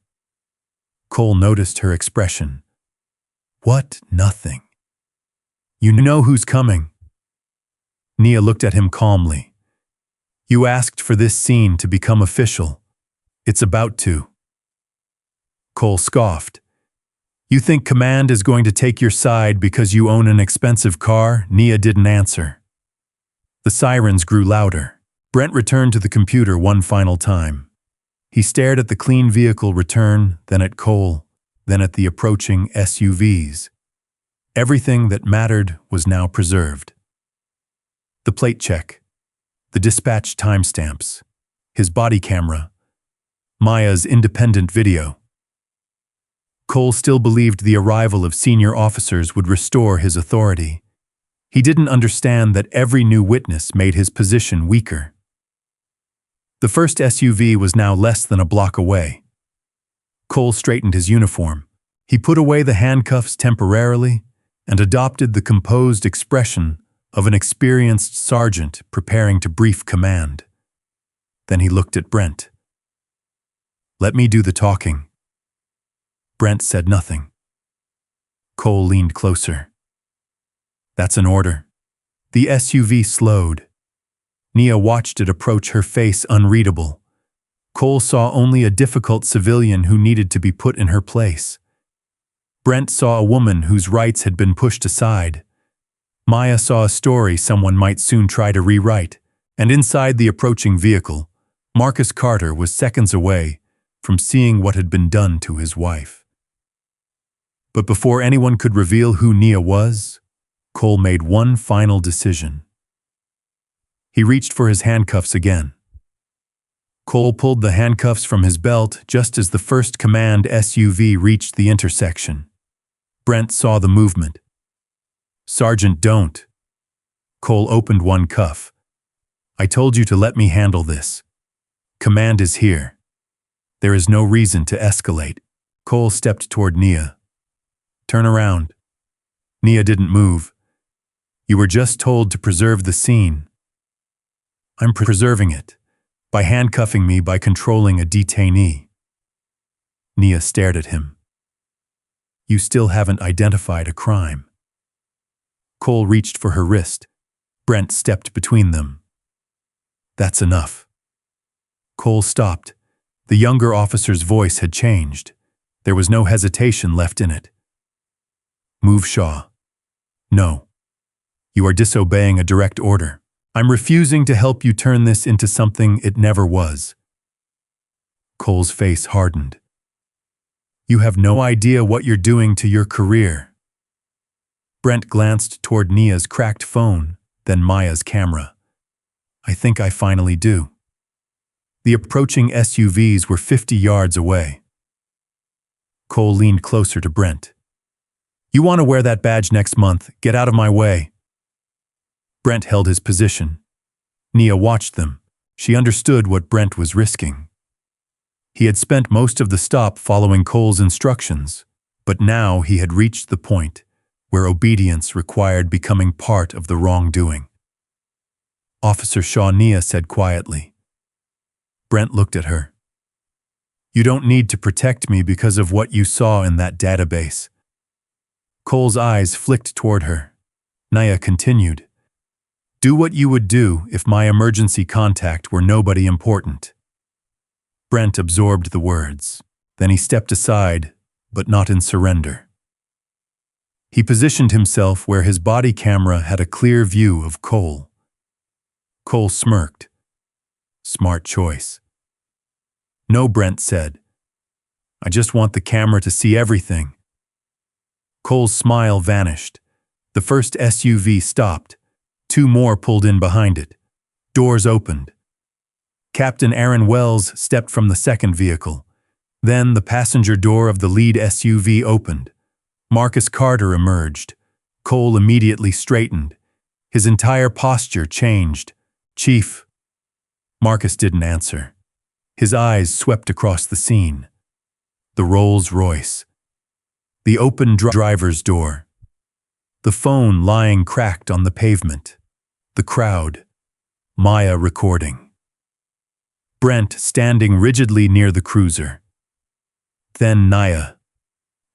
Cole noticed her expression. What nothing? You know who's coming. Nia looked at him calmly. You asked for this scene to become official. It's about to. Cole scoffed. You think command is going to take your side because you own an expensive car? Nia didn't answer. The sirens grew louder. Brent returned to the computer one final time. He stared at the clean vehicle return, then at Cole, then at the approaching SUVs. Everything that mattered was now preserved. The plate check, the dispatch timestamps, his body camera, Maya's independent video. Cole still believed the arrival of senior officers would restore his authority. He didn't understand that every new witness made his position weaker. The first SUV was now less than a block away. Cole straightened his uniform. He put away the handcuffs temporarily and adopted the composed expression of an experienced sergeant preparing to brief command. Then he looked at Brent. "Let me do the talking." Brent said nothing. Cole leaned closer. "That's an order." The SUV slowed. Nia watched it approach, her face unreadable. Cole saw only a difficult civilian who needed to be put in her place. Brent saw a woman whose rights had been pushed aside. Maya saw a story someone might soon try to rewrite, and inside the approaching vehicle, Marcus Carter was seconds away from seeing what had been done to his wife. But before anyone could reveal who Nia was, Cole made one final decision. He reached for his handcuffs again. Cole pulled the handcuffs from his belt just as the first command SUV reached the intersection. Brent saw the movement. "Sergeant, don't." Cole opened one cuff. "I told you to let me handle this. Command is here. There is no reason to escalate." Cole stepped toward Nia. "Turn around." Nia didn't move. "You were just told to preserve the scene." "I'm preserving it. By handcuffing me, by controlling a detainee." Nia stared at him. "You still haven't identified a crime." Cole reached for her wrist. Brent stepped between them. "That's enough." Cole stopped. The younger officer's voice had changed. There was no hesitation left in it. "Move, Shaw." "No. You are disobeying a direct order. I'm refusing to help you turn this into something it never was." Cole's face hardened. "You have no idea what you're doing to your career." Brent glanced toward Nia's cracked phone, then Maya's camera. "I think I finally do." The approaching SUVs were 50 yards away. Cole leaned closer to Brent. "You want to wear that badge next month? Get out of my way." Brent held his position. Nia watched them. She understood what Brent was risking. He had spent most of the stop following Cole's instructions, but now he had reached the point where obedience required becoming part of the wrongdoing. "Officer Shaw," Nia said quietly. Brent looked at her. "You don't need to protect me because of what you saw in that database." Cole's eyes flicked toward her. Nia continued. "Do what you would do if my emergency contact were nobody important." Brent absorbed the words. Then he stepped aside, but not in surrender. He positioned himself where his body camera had a clear view of Cole. Cole smirked. "Smart choice." "No," Brent said. "I just want the camera to see everything." Cole's smile vanished. The first SUV stopped. Two more pulled in behind it. Doors opened. Captain Aaron Wells stepped from the second vehicle. Then the passenger door of the lead SUV opened. Marcus Carter emerged. Cole immediately straightened. His entire posture changed. "Chief." Marcus didn't answer. His eyes swept across the scene. The Rolls-Royce. The open driver's door. The phone lying cracked on the pavement. The crowd. Maya recording. Brent standing rigidly near the cruiser. Then Nia.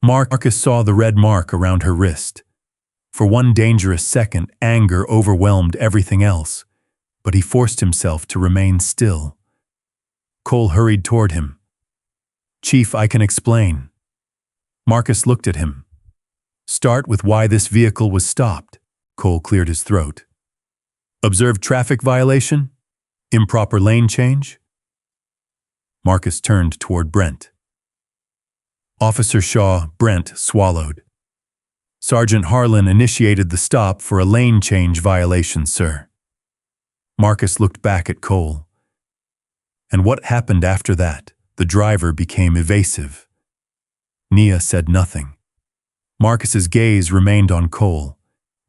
Marcus saw the red mark around her wrist. For one dangerous second, anger overwhelmed everything else, but he forced himself to remain still. Cole hurried toward him. "Chief, I can explain." Marcus looked at him. "Start with why this vehicle was stopped." Cole cleared his throat. "Observed traffic violation? Improper lane change?" Marcus turned toward Brent. Officer Shaw, Brent swallowed. Sergeant Harlan initiated the stop for a lane change violation, sir. Marcus looked back at Cole. And what happened after that? The driver became evasive. Nia said nothing. Marcus's gaze remained on Cole.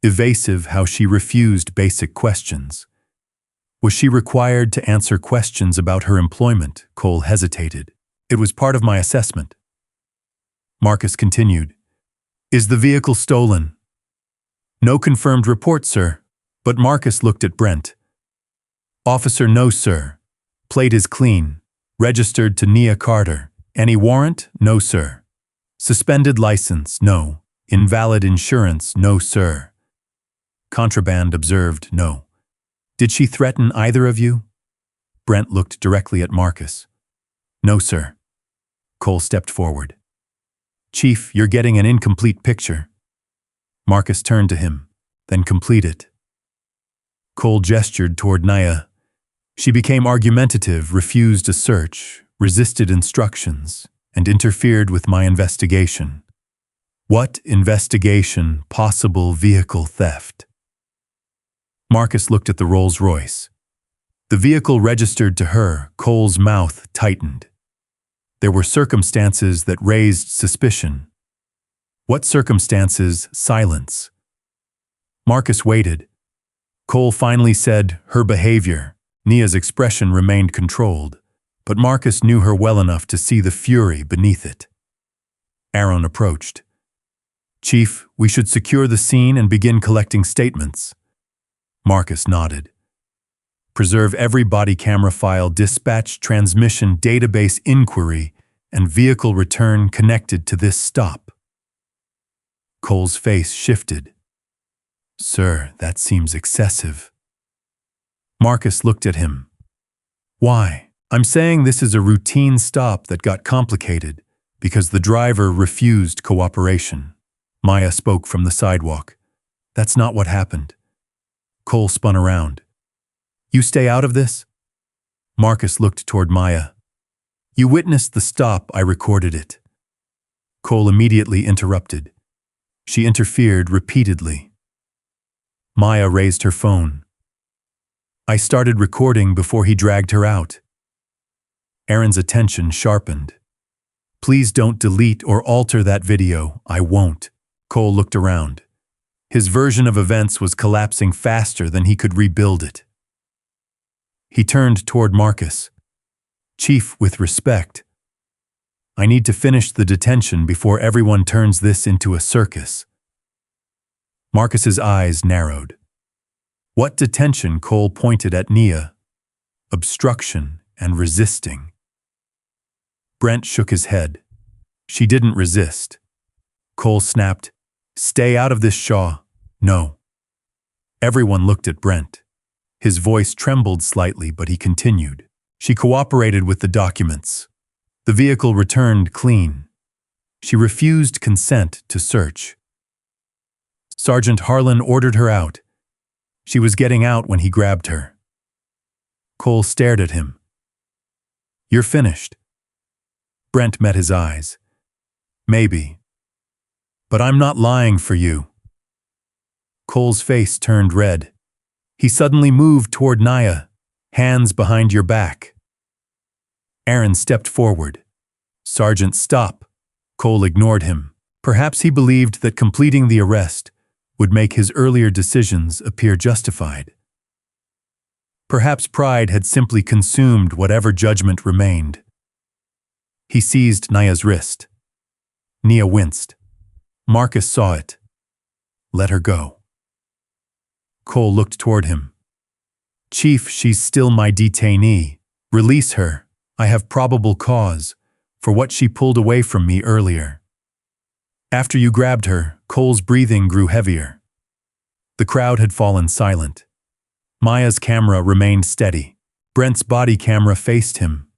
Evasive how she refused basic questions. Was she required to answer questions about her employment? Cole hesitated. It was part of my assessment. Marcus continued. Is the vehicle stolen? No confirmed report, sir. But Marcus looked at Brent. Officer, no, sir. Plate is clean. Registered to Nia Carter. Any warrant? No, sir. Suspended license? No. Invalid insurance? No, sir. Contraband observed? No. Did she threaten either of you? Brent looked directly at Marcus. No, sir. Cole stepped forward. Chief, you're getting an incomplete picture. Marcus turned to him, then complete it. Cole gestured toward Nia. She became argumentative, refused a search, resisted instructions, and interfered with my investigation. What investigation? Possible vehicle theft. Marcus looked at the Rolls-Royce. The vehicle registered to her. Cole's mouth tightened. There were circumstances that raised suspicion. What circumstances? Silence. Marcus waited. Cole finally said, her behavior. Nia's expression remained controlled, but Marcus knew her well enough to see the fury beneath it. Aaron approached. Chief, we should secure the scene and begin collecting statements. Marcus nodded. Preserve every body camera file, dispatch, transmission, database inquiry, and vehicle return connected to this stop. Cole's face shifted. Sir, that seems excessive. Marcus looked at him. Why? I'm saying this is a routine stop that got complicated because the driver refused cooperation. Maya spoke from the sidewalk. That's not what happened. Cole spun around. You stay out of this? Marcus looked toward Maya. You witnessed the stop, I recorded it. Cole immediately interrupted. She interfered repeatedly. Maya raised her phone. I started recording before he dragged her out. Aaron's attention sharpened. Please don't delete or alter that video. I won't. Cole looked around. His version of events was collapsing faster than he could rebuild it. He turned toward Marcus. Chief, with respect, I need to finish the detention before everyone turns this into a circus. Marcus's eyes narrowed. What detention? Cole pointed at Nia. Obstruction and resisting. Brent shook his head. She didn't resist. Cole snapped, Stay out of this, Shaw. No. Everyone looked at Brent. His voice trembled slightly, but he continued. She cooperated with the documents. The vehicle returned clean. She refused consent to search. Sergeant Harlan ordered her out. She was getting out when he grabbed her. Cole stared at him. You're finished. Brent met his eyes. Maybe. But I'm not lying for you. Cole's face turned red. He suddenly moved toward Nia, hands behind your back. Aaron stepped forward. Sergeant, stop. Cole ignored him. Perhaps he believed that completing the arrest would make his earlier decisions appear justified. Perhaps pride had simply consumed whatever judgment remained. He seized Nia's wrist. Nia winced. Marcus saw it. Let her go. Cole looked toward him. Chief, she's still my detainee. Release her. I have probable cause for what she pulled away from me earlier. After you grabbed her, Cole's breathing grew heavier. The crowd had fallen silent. Maya's camera remained steady. Brent's body camera faced him.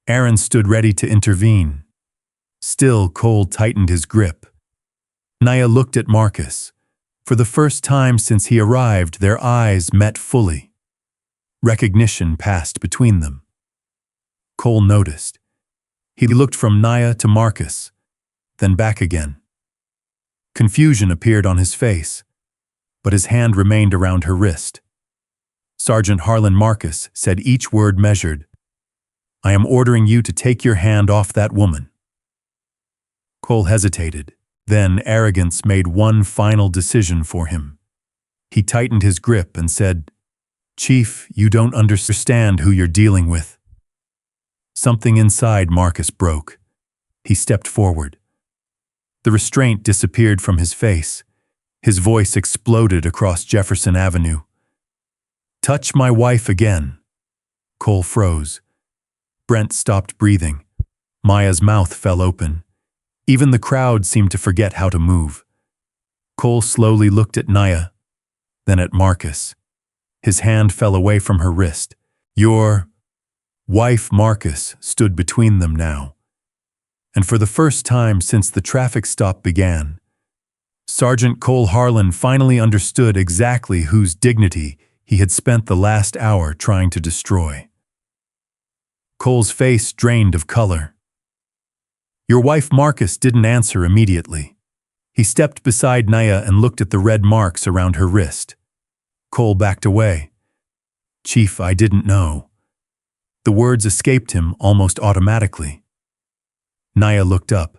Aaron stood ready to intervene. Still, Cole tightened his grip. Nia looked at Marcus. For the first time since he arrived, their eyes met fully. Recognition passed between them. Cole noticed. He looked from Nia to Marcus, then back again. Confusion appeared on his face, but his hand remained around her wrist. Sergeant Harlan. Marcus said, each word measured. I am ordering you to take your hand off that woman. Cole hesitated. Then arrogance made one final decision for him. He tightened his grip and said, Chief, you don't understand who you're dealing with. Something inside Marcus broke. He stepped forward. The restraint disappeared from his face. His voice exploded across Jefferson Avenue. Touch my wife again. Cole froze. Brent stopped breathing. Maya's mouth fell open. Even the crowd seemed to forget how to move. Cole slowly looked at Nia, then at Marcus. His hand fell away from her wrist. Your wife. Marcus stood between them now. And for the first time since the traffic stop began, Sergeant Cole Harlan finally understood exactly whose dignity he had spent the last hour trying to destroy. Cole's face drained of color. Your wife. Marcus didn't answer immediately. He stepped beside Nia and looked at the red marks around her wrist. Cole backed away. Chief, I didn't know. The words escaped him almost automatically. Nia looked up.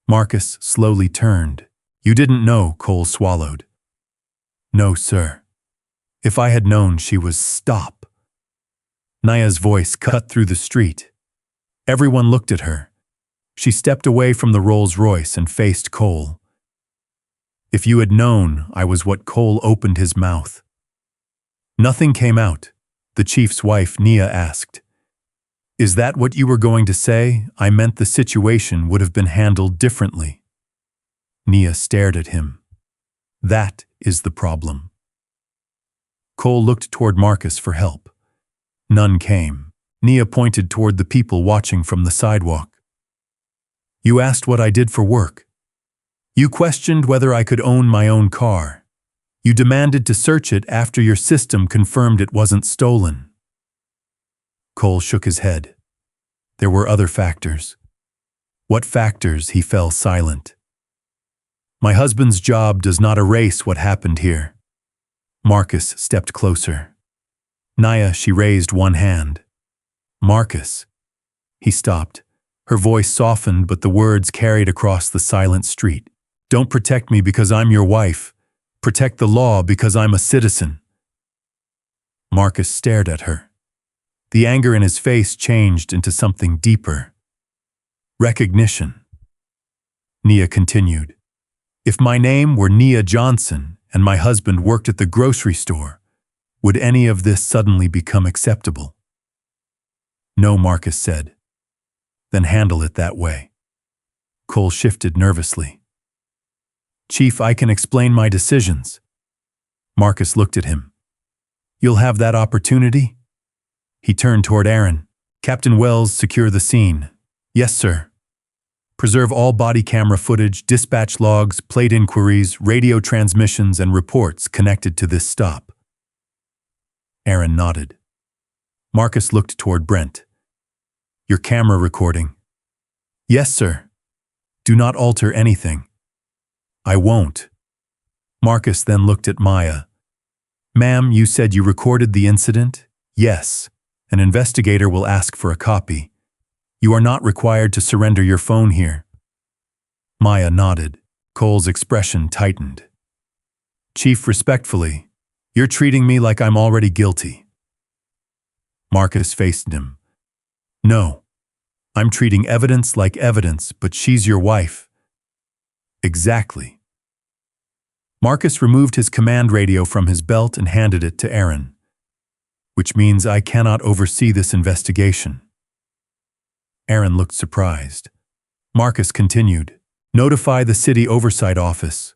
Marcus slowly turned. You didn't know, Cole swallowed. No, sir. If I had known she was stop. Nia's voice cut through the street. Everyone looked at her. She stepped away from the Rolls-Royce and faced Cole. If you had known I was what. Cole opened his mouth. Nothing came out. The chief's wife, Nia, asked. Is that what you were going to say? I meant the situation would have been handled differently. Nia stared at him. That is the problem. Cole looked toward Marcus for help. None came. Nia pointed toward the people watching from the sidewalk. You asked what I did for work. You questioned whether I could own my own car. You demanded to search it after your system confirmed it wasn't stolen. Cole shook his head. There were other factors. What factors? He fell silent. My husband's job does not erase what happened here. Marcus stepped closer. Nia, she raised one hand. Marcus. He stopped. Her voice softened, but the words carried across the silent street. Don't protect me because I'm your wife. Protect the law because I'm a citizen. Marcus stared at her. The anger in his face changed into something deeper. Recognition. Nia continued. If my name were Nia Johnson and my husband worked at the grocery store, would any of this suddenly become acceptable? No, Marcus said. Then handle it that way. Cole shifted nervously. Chief, I can explain my decisions. Marcus looked at him. You'll have that opportunity? He turned toward Aaron. Captain Wells, secure the scene. Yes, sir. Preserve all body camera footage, dispatch logs, plate inquiries, radio transmissions, and reports connected to this stop. Aaron nodded. Marcus looked toward Brent. Your camera recording. Yes, sir. Do not alter anything. I won't. Marcus then looked at Maya. Ma'am, you said you recorded the incident? Yes. An investigator will ask for a copy. You are not required to surrender your phone here. Maya nodded. Cole's expression tightened. Chief, respectfully, you're treating me like I'm already guilty. Marcus faced him. No. I'm treating evidence like evidence, but she's your wife. Exactly. Marcus removed his command radio from his belt and handed it to Aaron. Which means I cannot oversee this investigation. Aaron looked surprised. Marcus continued. Notify the City Oversight Office.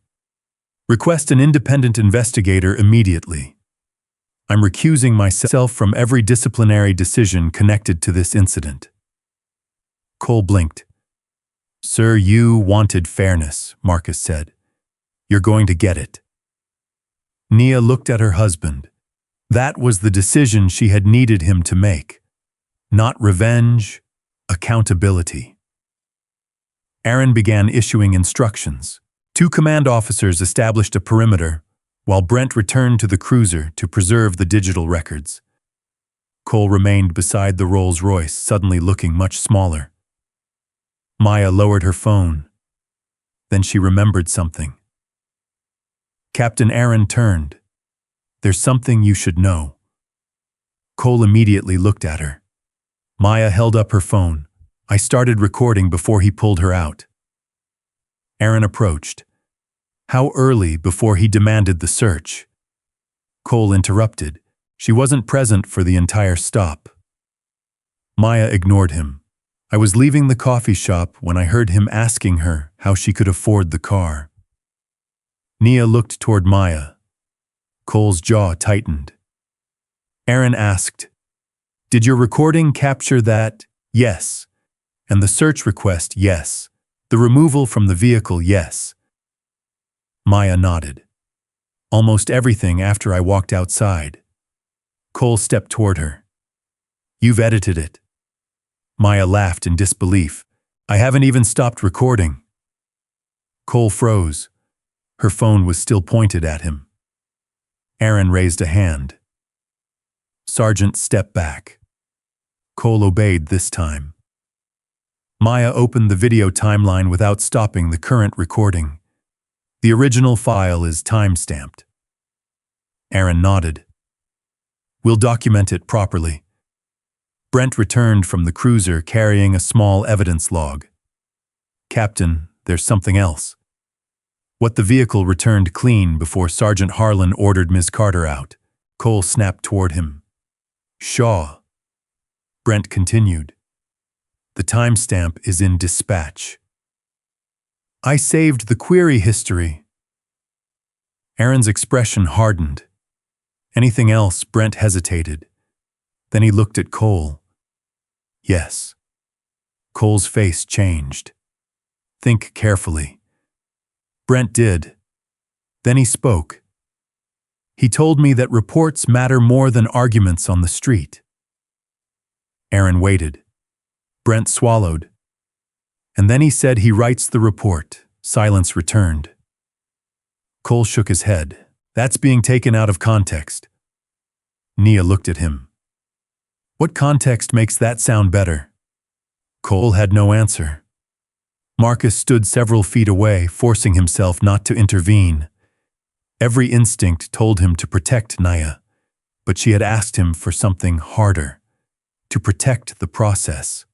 Request an independent investigator immediately. I'm recusing myself from every disciplinary decision connected to this incident. Cole blinked. Sir, you wanted fairness, Marcus said. You're going to get it. Nia looked at her husband. That was the decision she had needed him to make. Not revenge, Accountability. Aaron began issuing instructions. 2 command officers established a perimeter, while Brent returned to the cruiser to preserve the digital records. Cole remained beside the Rolls-Royce, suddenly looking much smaller. Nia lowered her phone. Then she remembered something. Captain Aaron turned. "There's something you should know." Cole immediately looked at her. Nia held up her phone. "I started recording before he pulled her out." Aaron approached. "How early before he demanded the search?" Cole interrupted. "She wasn't present for the entire stop." Nia ignored him. "I was leaving the coffee shop when I heard him asking her how she could afford the car." Nia looked toward Nia. Cole's jaw tightened. Aaron asked, "Did your recording capture that?" "Yes." "And the search request?" "Yes." "The removal from the vehicle?" "Yes." Nia nodded. "Almost everything after I walked outside." Cole stepped toward her. "You've edited it." Nia laughed in disbelief. "I haven't even stopped recording." Cole froze. Her phone was still pointed at him. Aaron raised a hand. Sergeant stepped back. Cole obeyed this time. Nia opened the video timeline without stopping the current recording. The original file is time-stamped. Aaron nodded. "We'll document it properly." Brent returned from the cruiser carrying a small evidence log. "Captain, there's something else." What the vehicle returned clean before Sergeant Harlan ordered Ms. Carter out. Cole snapped toward him. "Shaw." Brent continued. "The timestamp is in dispatch." "I saved the query history." Aaron's expression hardened. "Anything else?" Brent hesitated. Then he looked at Cole. "Yes." Cole's face changed. "Think carefully." Brent did. Then he spoke. "He told me that reports matter more than arguments on the street." Aaron waited. Brent swallowed. "And then he said he writes the report." Silence returned. Cole shook his head. "That's being taken out of context." Nia looked at him. "What context makes that sound better?" Cole had no answer. Marcus stood several feet away, forcing himself not to intervene. Every instinct told him to protect Nia, but she had asked him for something harder, to protect the process.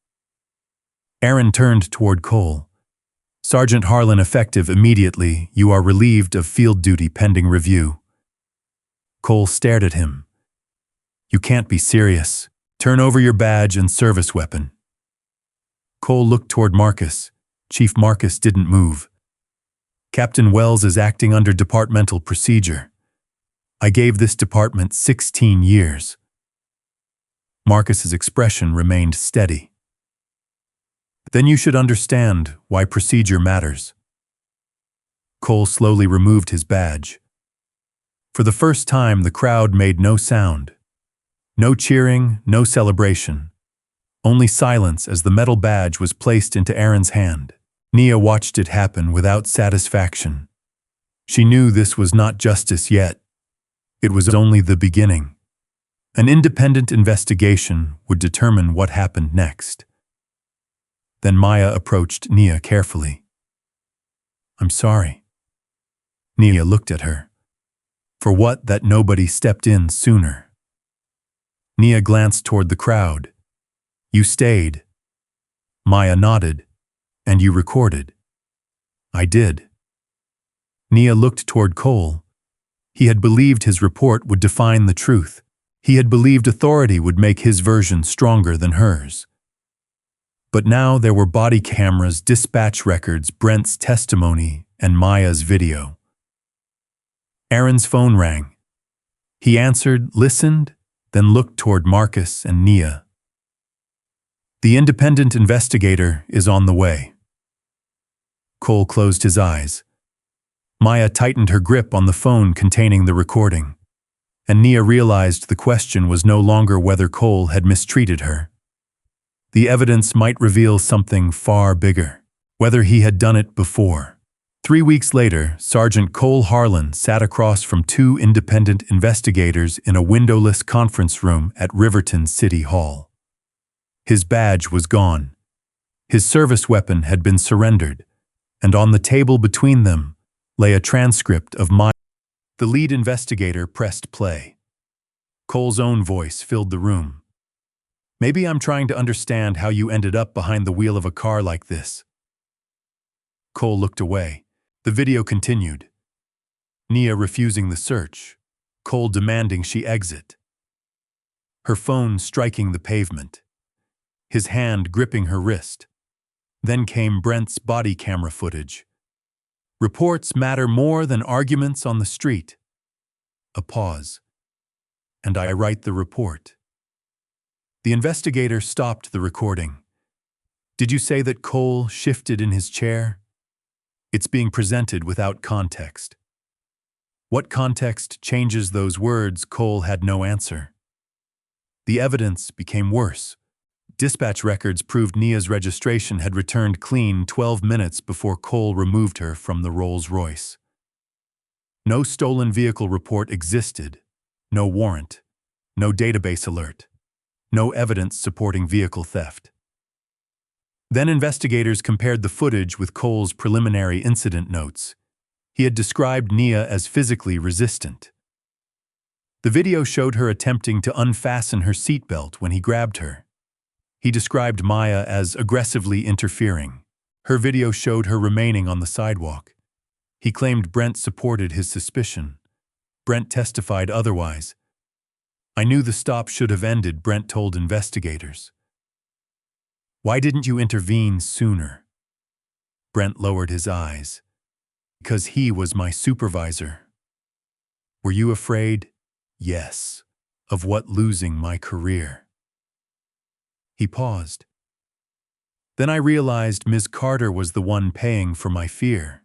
Aaron turned toward Cole. "Sergeant Harlan effective immediately. You are relieved of field duty pending review." Cole stared at him. "You can't be serious. Turn over your badge and service weapon." Cole looked toward Marcus. Chief Marcus didn't move. "Captain Wells is acting under departmental procedure. I gave this department 16 years. Marcus's expression remained steady. "Then you should understand why procedure matters." Cole slowly removed his badge. For the first time, the crowd made no sound. No cheering, no celebration. Only silence as the metal badge was placed into Aaron's hand. Nia watched it happen without satisfaction. She knew this was not justice yet. It was only the beginning. An independent investigation would determine what happened next. Then Nia approached Nia carefully. "I'm sorry." Nia looked at her. "For what? That nobody stepped in sooner." Nia glanced toward the crowd. "You stayed." Nia nodded. "And you recorded." "I did." Nia looked toward Cole. He had believed his report would define the truth. He had believed authority would make his version stronger than hers. But now there were body cameras, dispatch records, Brent's testimony, and Maya's video. Aaron's phone rang. He answered, listened, then looked toward Marcus and Nia. "The independent investigator is on the way." Cole closed his eyes. Nia tightened her grip on the phone containing the recording, and Nia realized the question was no longer whether Cole had mistreated her. The evidence might reveal something far bigger, whether he had done it before. 3 weeks later, Sergeant Cole Harlan sat across from two independent investigators in a windowless conference room at Riverton City Hall. His badge was gone. His service weapon had been surrendered, and on the table between them lay a transcript of my... The lead investigator pressed play. Cole's own voice filled the room. "Maybe I'm trying to understand how you ended up behind the wheel of a car like this." Cole looked away. The video continued. Nia refusing the search. Cole demanding she exit. Her phone striking the pavement. His hand gripping her wrist. Then came Brent's body camera footage. "Reports matter more than arguments on the street." A pause. "And I write the report." The investigator stopped the recording. "Did you say that Cole shifted in his chair?" "It's being presented without context." What context changes those words? Cole had no answer. The evidence became worse. Dispatch records proved Nia's registration had returned clean 12 minutes before Cole removed her from the Rolls-Royce. No stolen vehicle report existed, no warrant, no database alert, no evidence supporting vehicle theft. Then investigators compared the footage with Cole's preliminary incident notes. He had described Nia as physically resistant. The video showed her attempting to unfasten her seatbelt when he grabbed her. He described Maya as aggressively interfering. Her video showed her remaining on the sidewalk. He claimed Brent supported his suspicion. Brent testified otherwise. "I knew the stop should have ended," Brent told investigators. "Why didn't you intervene sooner?" Brent lowered his eyes. "Because he was my supervisor." "Were you afraid?" "Yes. Of what? Losing my career." He paused. "Then I realized Ms. Carter was the one paying for my fear."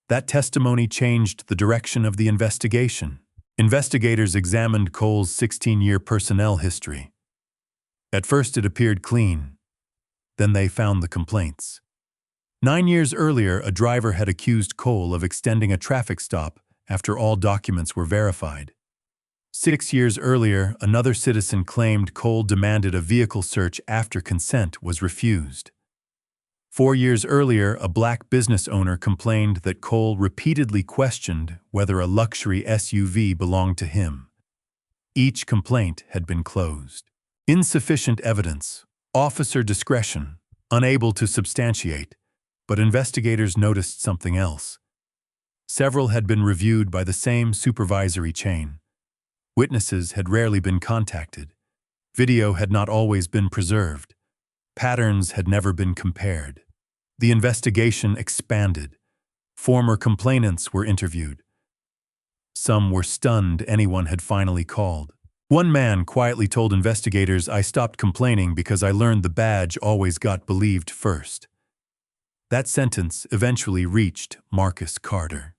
That testimony changed the direction of the investigation. Investigators examined Cole's 16-year personnel history. At first it appeared clean. Then they found the complaints. 9 years earlier, a driver had accused Cole of extending a traffic stop after all documents were verified. 6 years earlier, another citizen claimed Cole demanded a vehicle search after consent was refused. 4 years earlier, a black business owner complained that Cole repeatedly questioned whether a luxury SUV belonged to him. Each complaint had been closed. Insufficient evidence, officer discretion, unable to substantiate, but investigators noticed something else. Several had been reviewed by the same supervisory chain. Witnesses had rarely been contacted. Video had not always been preserved. Patterns had never been compared. The investigation expanded. Former complainants were interviewed. Some were stunned anyone had finally called. One man quietly told investigators, "I stopped complaining because I learned the badge always got believed first." That sentence eventually reached Marcus Carter.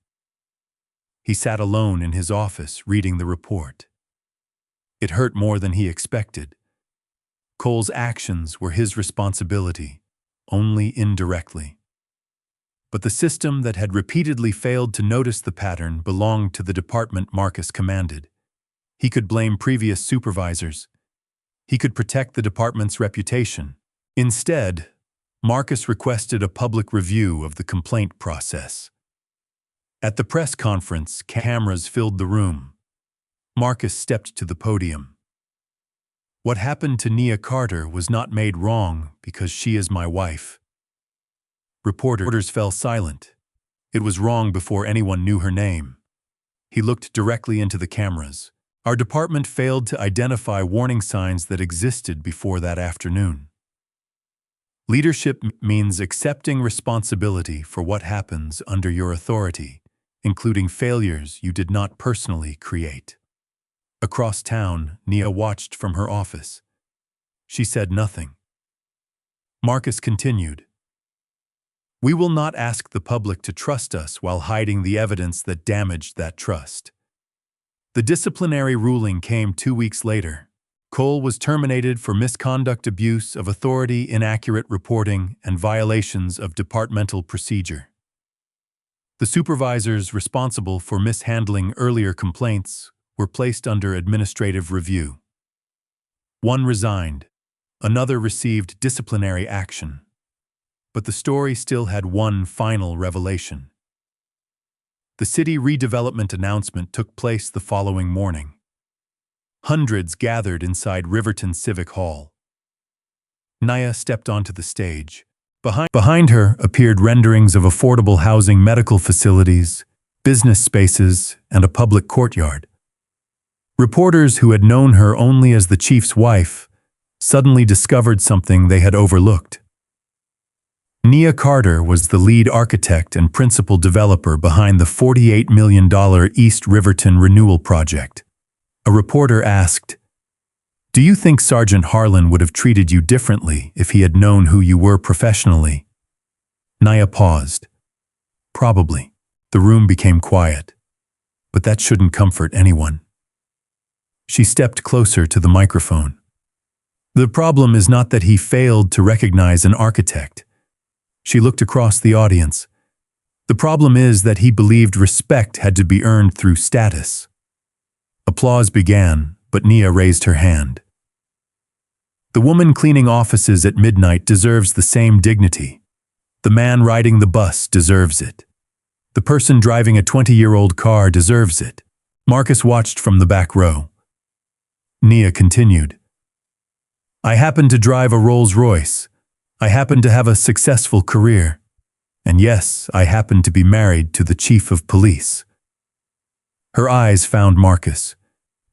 He sat alone in his office reading the report. It hurt more than he expected. Cole's actions were his responsibility, only indirectly. But the system that had repeatedly failed to notice the pattern belonged to the department Marcus commanded. He could blame previous supervisors. He could protect the department's reputation. Instead, Marcus requested a public review of the complaint process. At the press conference, cameras filled the room. Marcus stepped to the podium. "What happened to Nia Carter was not made wrong because she is my wife." Reporters fell silent. It was wrong before anyone knew her name. He looked directly into the cameras. "Our department failed to identify warning signs that existed before that afternoon." Leadership means accepting responsibility for what happens under your authority, including failures you did not personally create. Across town, Nia watched from her office. She said nothing. Marcus continued. "We will not ask the public to trust us while hiding the evidence that damaged that trust." The disciplinary ruling came 2 weeks later. Cole was terminated for misconduct, abuse of authority, inaccurate reporting, and violations of departmental procedure. The supervisors responsible for mishandling earlier complaints were placed under administrative review. One resigned, another received disciplinary action. But the story still had one final revelation. The city redevelopment announcement took place the following morning. Hundreds gathered inside Riverton Civic Hall. Nia stepped onto the stage. Behind her appeared renderings of affordable housing, medical facilities, business spaces, and a public courtyard. Reporters who had known her only as the chief's wife suddenly discovered something they had overlooked. Nia Carter was the lead architect and principal developer behind the $48 million East Riverton Renewal Project. A reporter asked, "Do you think Sergeant Harlan would have treated you differently if he had known who you were professionally?" Nia paused. "Probably." The room became quiet, but that shouldn't comfort anyone. She stepped closer to the microphone. "The problem is not that he failed to recognize an architect." She looked across the audience. "The problem is that he believed respect had to be earned through status." Applause began, but Nia raised her hand. "The woman cleaning offices at midnight deserves the same dignity. The man riding the bus deserves it. The person driving a 20-year-old car deserves it." Marcus watched from the back row. Nia continued, "I happen to drive a Rolls-Royce. I happen to have a successful career. And yes, I happen to be married to the chief of police." Her eyes found Marcus.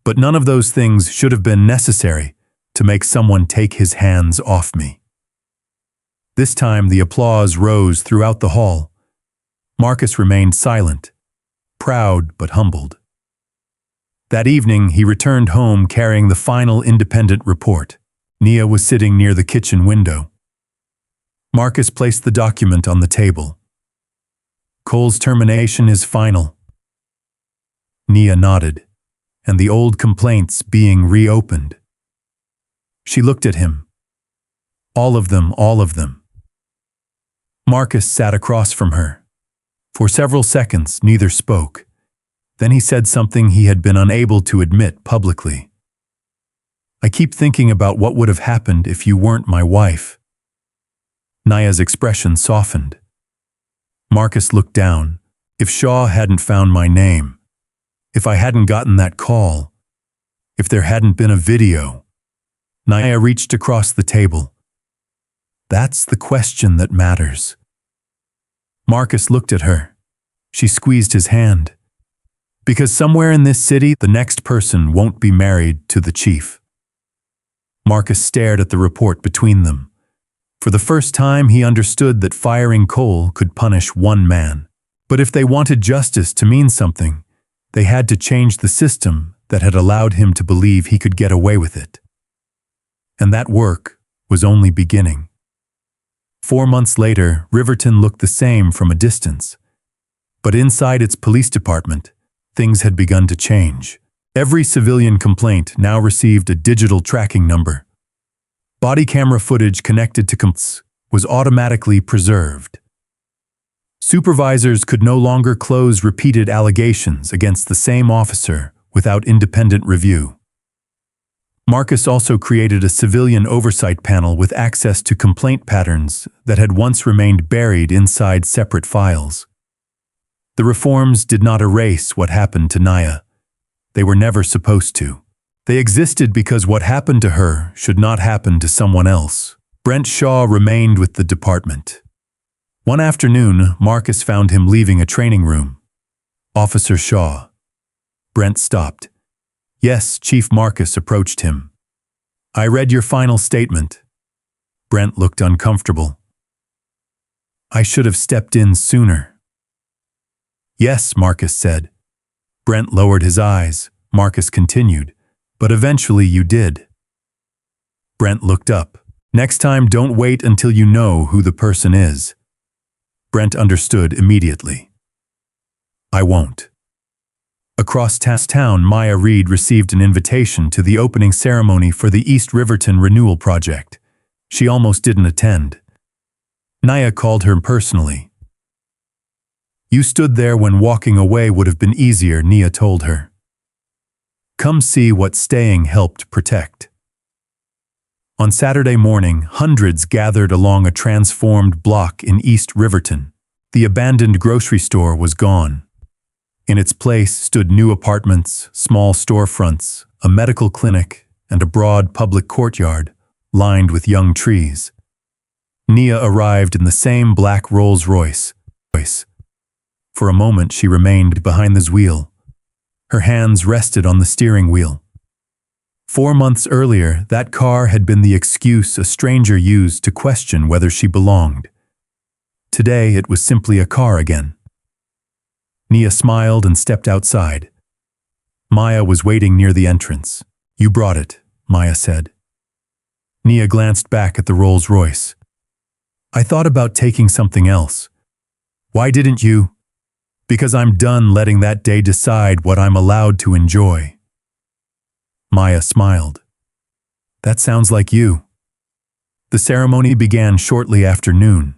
"But none of those things should have been necessary to make someone take his hands off me." This time the applause rose throughout the hall. Marcus remained silent, proud but humbled. That evening he returned home carrying the final independent report. Nia was sitting near the kitchen window. Marcus placed the document on the table. "Cole's termination is final." Nia nodded, and the old complaints being reopened. She looked at him. All of them, all of them. Marcus sat across from her. For several seconds, neither spoke. Then he said something he had been unable to admit publicly. "I keep thinking about what would have happened if you weren't my wife." Nia's expression softened. Marcus looked down. "If Shaw hadn't found my name, if I hadn't gotten that call, if there hadn't been a video." Nia reached across the table. "That's the question that matters." Marcus looked at her. She squeezed his hand. "Because somewhere in this city, the next person won't be married to the chief." Marcus stared at the report between them. For the first time, he understood that firing Cole could punish one man. But if they wanted justice to mean something, they had to change the system that had allowed him to believe he could get away with it. And that work was only beginning. 4 months later, Riverton looked the same from a distance. But inside its police department, things had begun to change. Every civilian complaint now received a digital tracking number. Body camera footage connected to complaints was automatically preserved. Supervisors could no longer close repeated allegations against the same officer without independent review. Marcus also created a civilian oversight panel with access to complaint patterns that had once remained buried inside separate files. The reforms did not erase what happened to Nia. They were never supposed to. They existed because what happened to her should not happen to someone else. Brent Shaw remained with the department. One afternoon, Marcus found him leaving a training room. "Officer Shaw." Brent stopped. "Yes," Chief Marcus approached him. "I read your final statement." Brent looked uncomfortable. "I should have stepped in sooner." "Yes," Marcus said. Brent lowered his eyes. Marcus continued. "But eventually you did." Brent looked up. "Next time, don't wait until you know who the person is." Brent understood immediately. "I won't." Across town, Maya Reed received an invitation to the opening ceremony for the East Riverton Renewal Project. She almost didn't attend. Nia called her personally. "You stood there when walking away would have been easier," Nia told her. "Come see what staying helped protect." On Saturday morning, hundreds gathered along a transformed block in East Riverton. The abandoned grocery store was gone. In its place stood new apartments, small storefronts, a medical clinic, and a broad public courtyard lined with young trees. Nia arrived in the same black Rolls-Royce. For a moment she remained behind the wheel. Her hands rested on the steering wheel. 4 months earlier, that car had been the excuse a stranger used to question whether she belonged. Today it was simply a car again. Nia smiled and stepped outside. Maya was waiting near the entrance. "You brought it," Maya said. Nia glanced back at the Rolls-Royce. "I thought about taking something else." "Why didn't you?" "Because I'm done letting that day decide what I'm allowed to enjoy." Maya smiled. "That sounds like you." The ceremony began shortly after noon.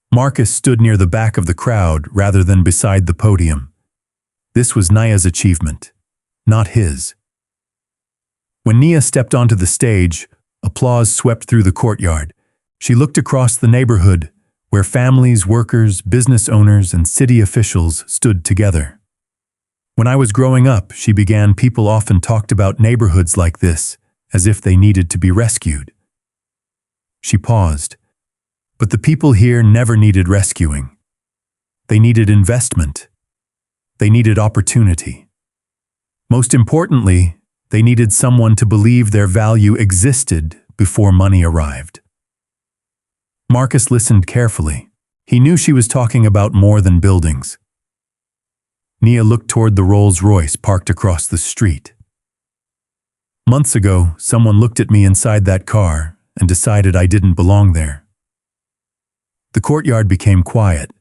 Marcus stood near the back of the crowd rather than beside the podium. This was Nia's achievement, not his. When Nia stepped onto the stage, applause swept through the courtyard. She looked across the neighborhood, where families, workers, business owners, and city officials stood together. "When I was growing up," she began, "people often talked about neighborhoods like this, as if they needed to be rescued." She paused. But the people here never needed rescuing. They needed investment. They needed opportunity. Most importantly, they needed someone to believe their value existed before money arrived. Marcus listened carefully. He knew she was talking about more than buildings. Nia looked toward the Rolls-Royce parked across the street. "Months ago, someone looked at me inside that car and decided I didn't belong there." The courtyard became quiet.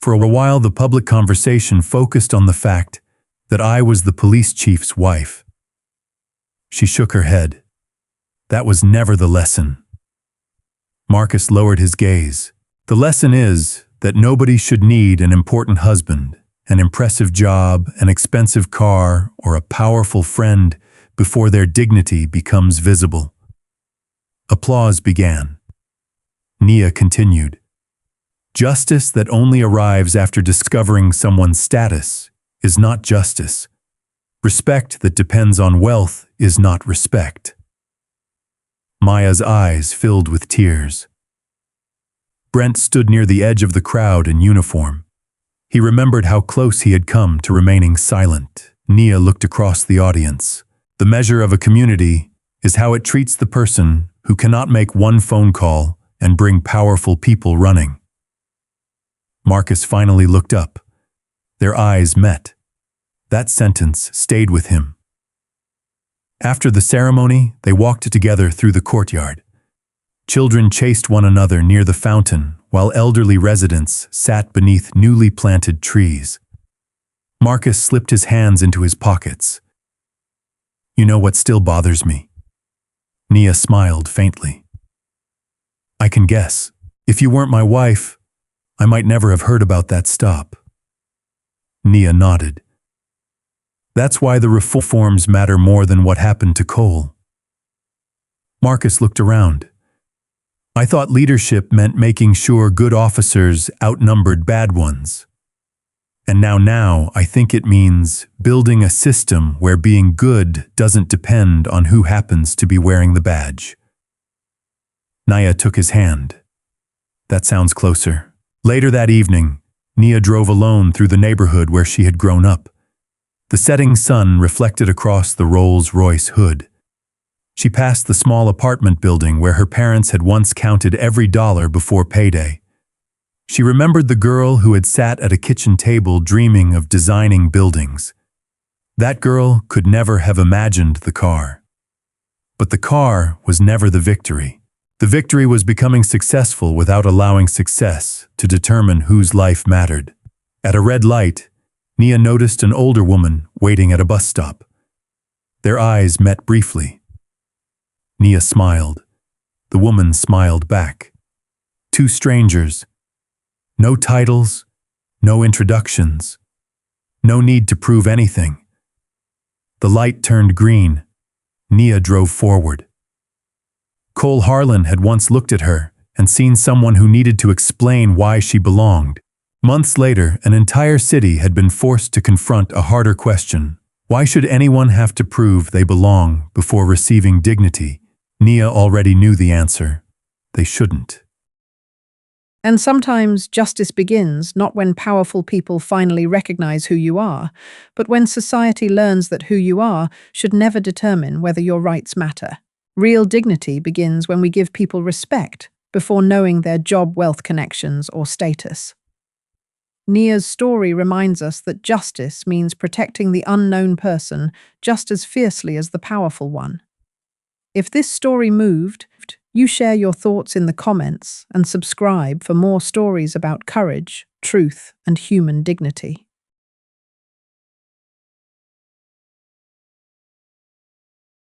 For a while, the public conversation focused on the fact that I was the police chief's wife. She shook her head. That was never the lesson. Marcus lowered his gaze. "The lesson is that nobody should need an important husband, an impressive job, an expensive car, or a powerful friend before their dignity becomes visible." Applause began. Nia continued. "Justice that only arrives after discovering someone's status is not justice. Respect that depends on wealth is not respect." Maya's eyes filled with tears. Brent stood near the edge of the crowd in uniform. He remembered how close he had come to remaining silent. Nia looked across the audience. The measure of a community is how it treats the person who cannot make one phone call and bring powerful people running. Marcus finally looked up. Their eyes met. That sentence stayed with him. After the ceremony, they walked together through the courtyard. Children chased one another near the fountain, while elderly residents sat beneath newly planted trees. Marcus slipped his hands into his pockets. "You know what still bothers me?" Nia smiled faintly. "I can guess. If you weren't my wife, I might never have heard about that stop." Nia nodded. "That's why the reforms matter more than what happened to Cole." Marcus looked around. "I thought leadership meant making sure good officers outnumbered bad ones. And now I think it means building a system where being good doesn't depend on who happens to be wearing the badge." Nia took his hand. "That sounds closer." Later that evening, Nia drove alone through the neighborhood where she had grown up. The setting sun reflected across the Rolls-Royce hood. She passed the small apartment building where her parents had once counted every dollar before payday. She remembered the girl who had sat at a kitchen table dreaming of designing buildings. That girl could never have imagined the car. But the car was never the victory. The victory was becoming successful without allowing success to determine whose life mattered. At a red light, Nia noticed an older woman waiting at a bus stop. Their eyes met briefly. Nia smiled. The woman smiled back. Two strangers. No titles, no introductions. No need to prove anything. The light turned green. Nia drove forward. Cole Harlan had once looked at her and seen someone who needed to explain why she belonged. Months later, an entire city had been forced to confront a harder question. Why should anyone have to prove they belong before receiving dignity? Nia already knew the answer. They shouldn't. And sometimes justice begins not when powerful people finally recognize who you are, but when society learns that who you are should never determine whether your rights matter. Real dignity begins when we give people respect before knowing their job, wealth connections, or status. Nia's story reminds us that justice means protecting the unknown person just as fiercely as the powerful one. If this story moved, you share your thoughts in the comments and subscribe for more stories about courage, truth, and human dignity.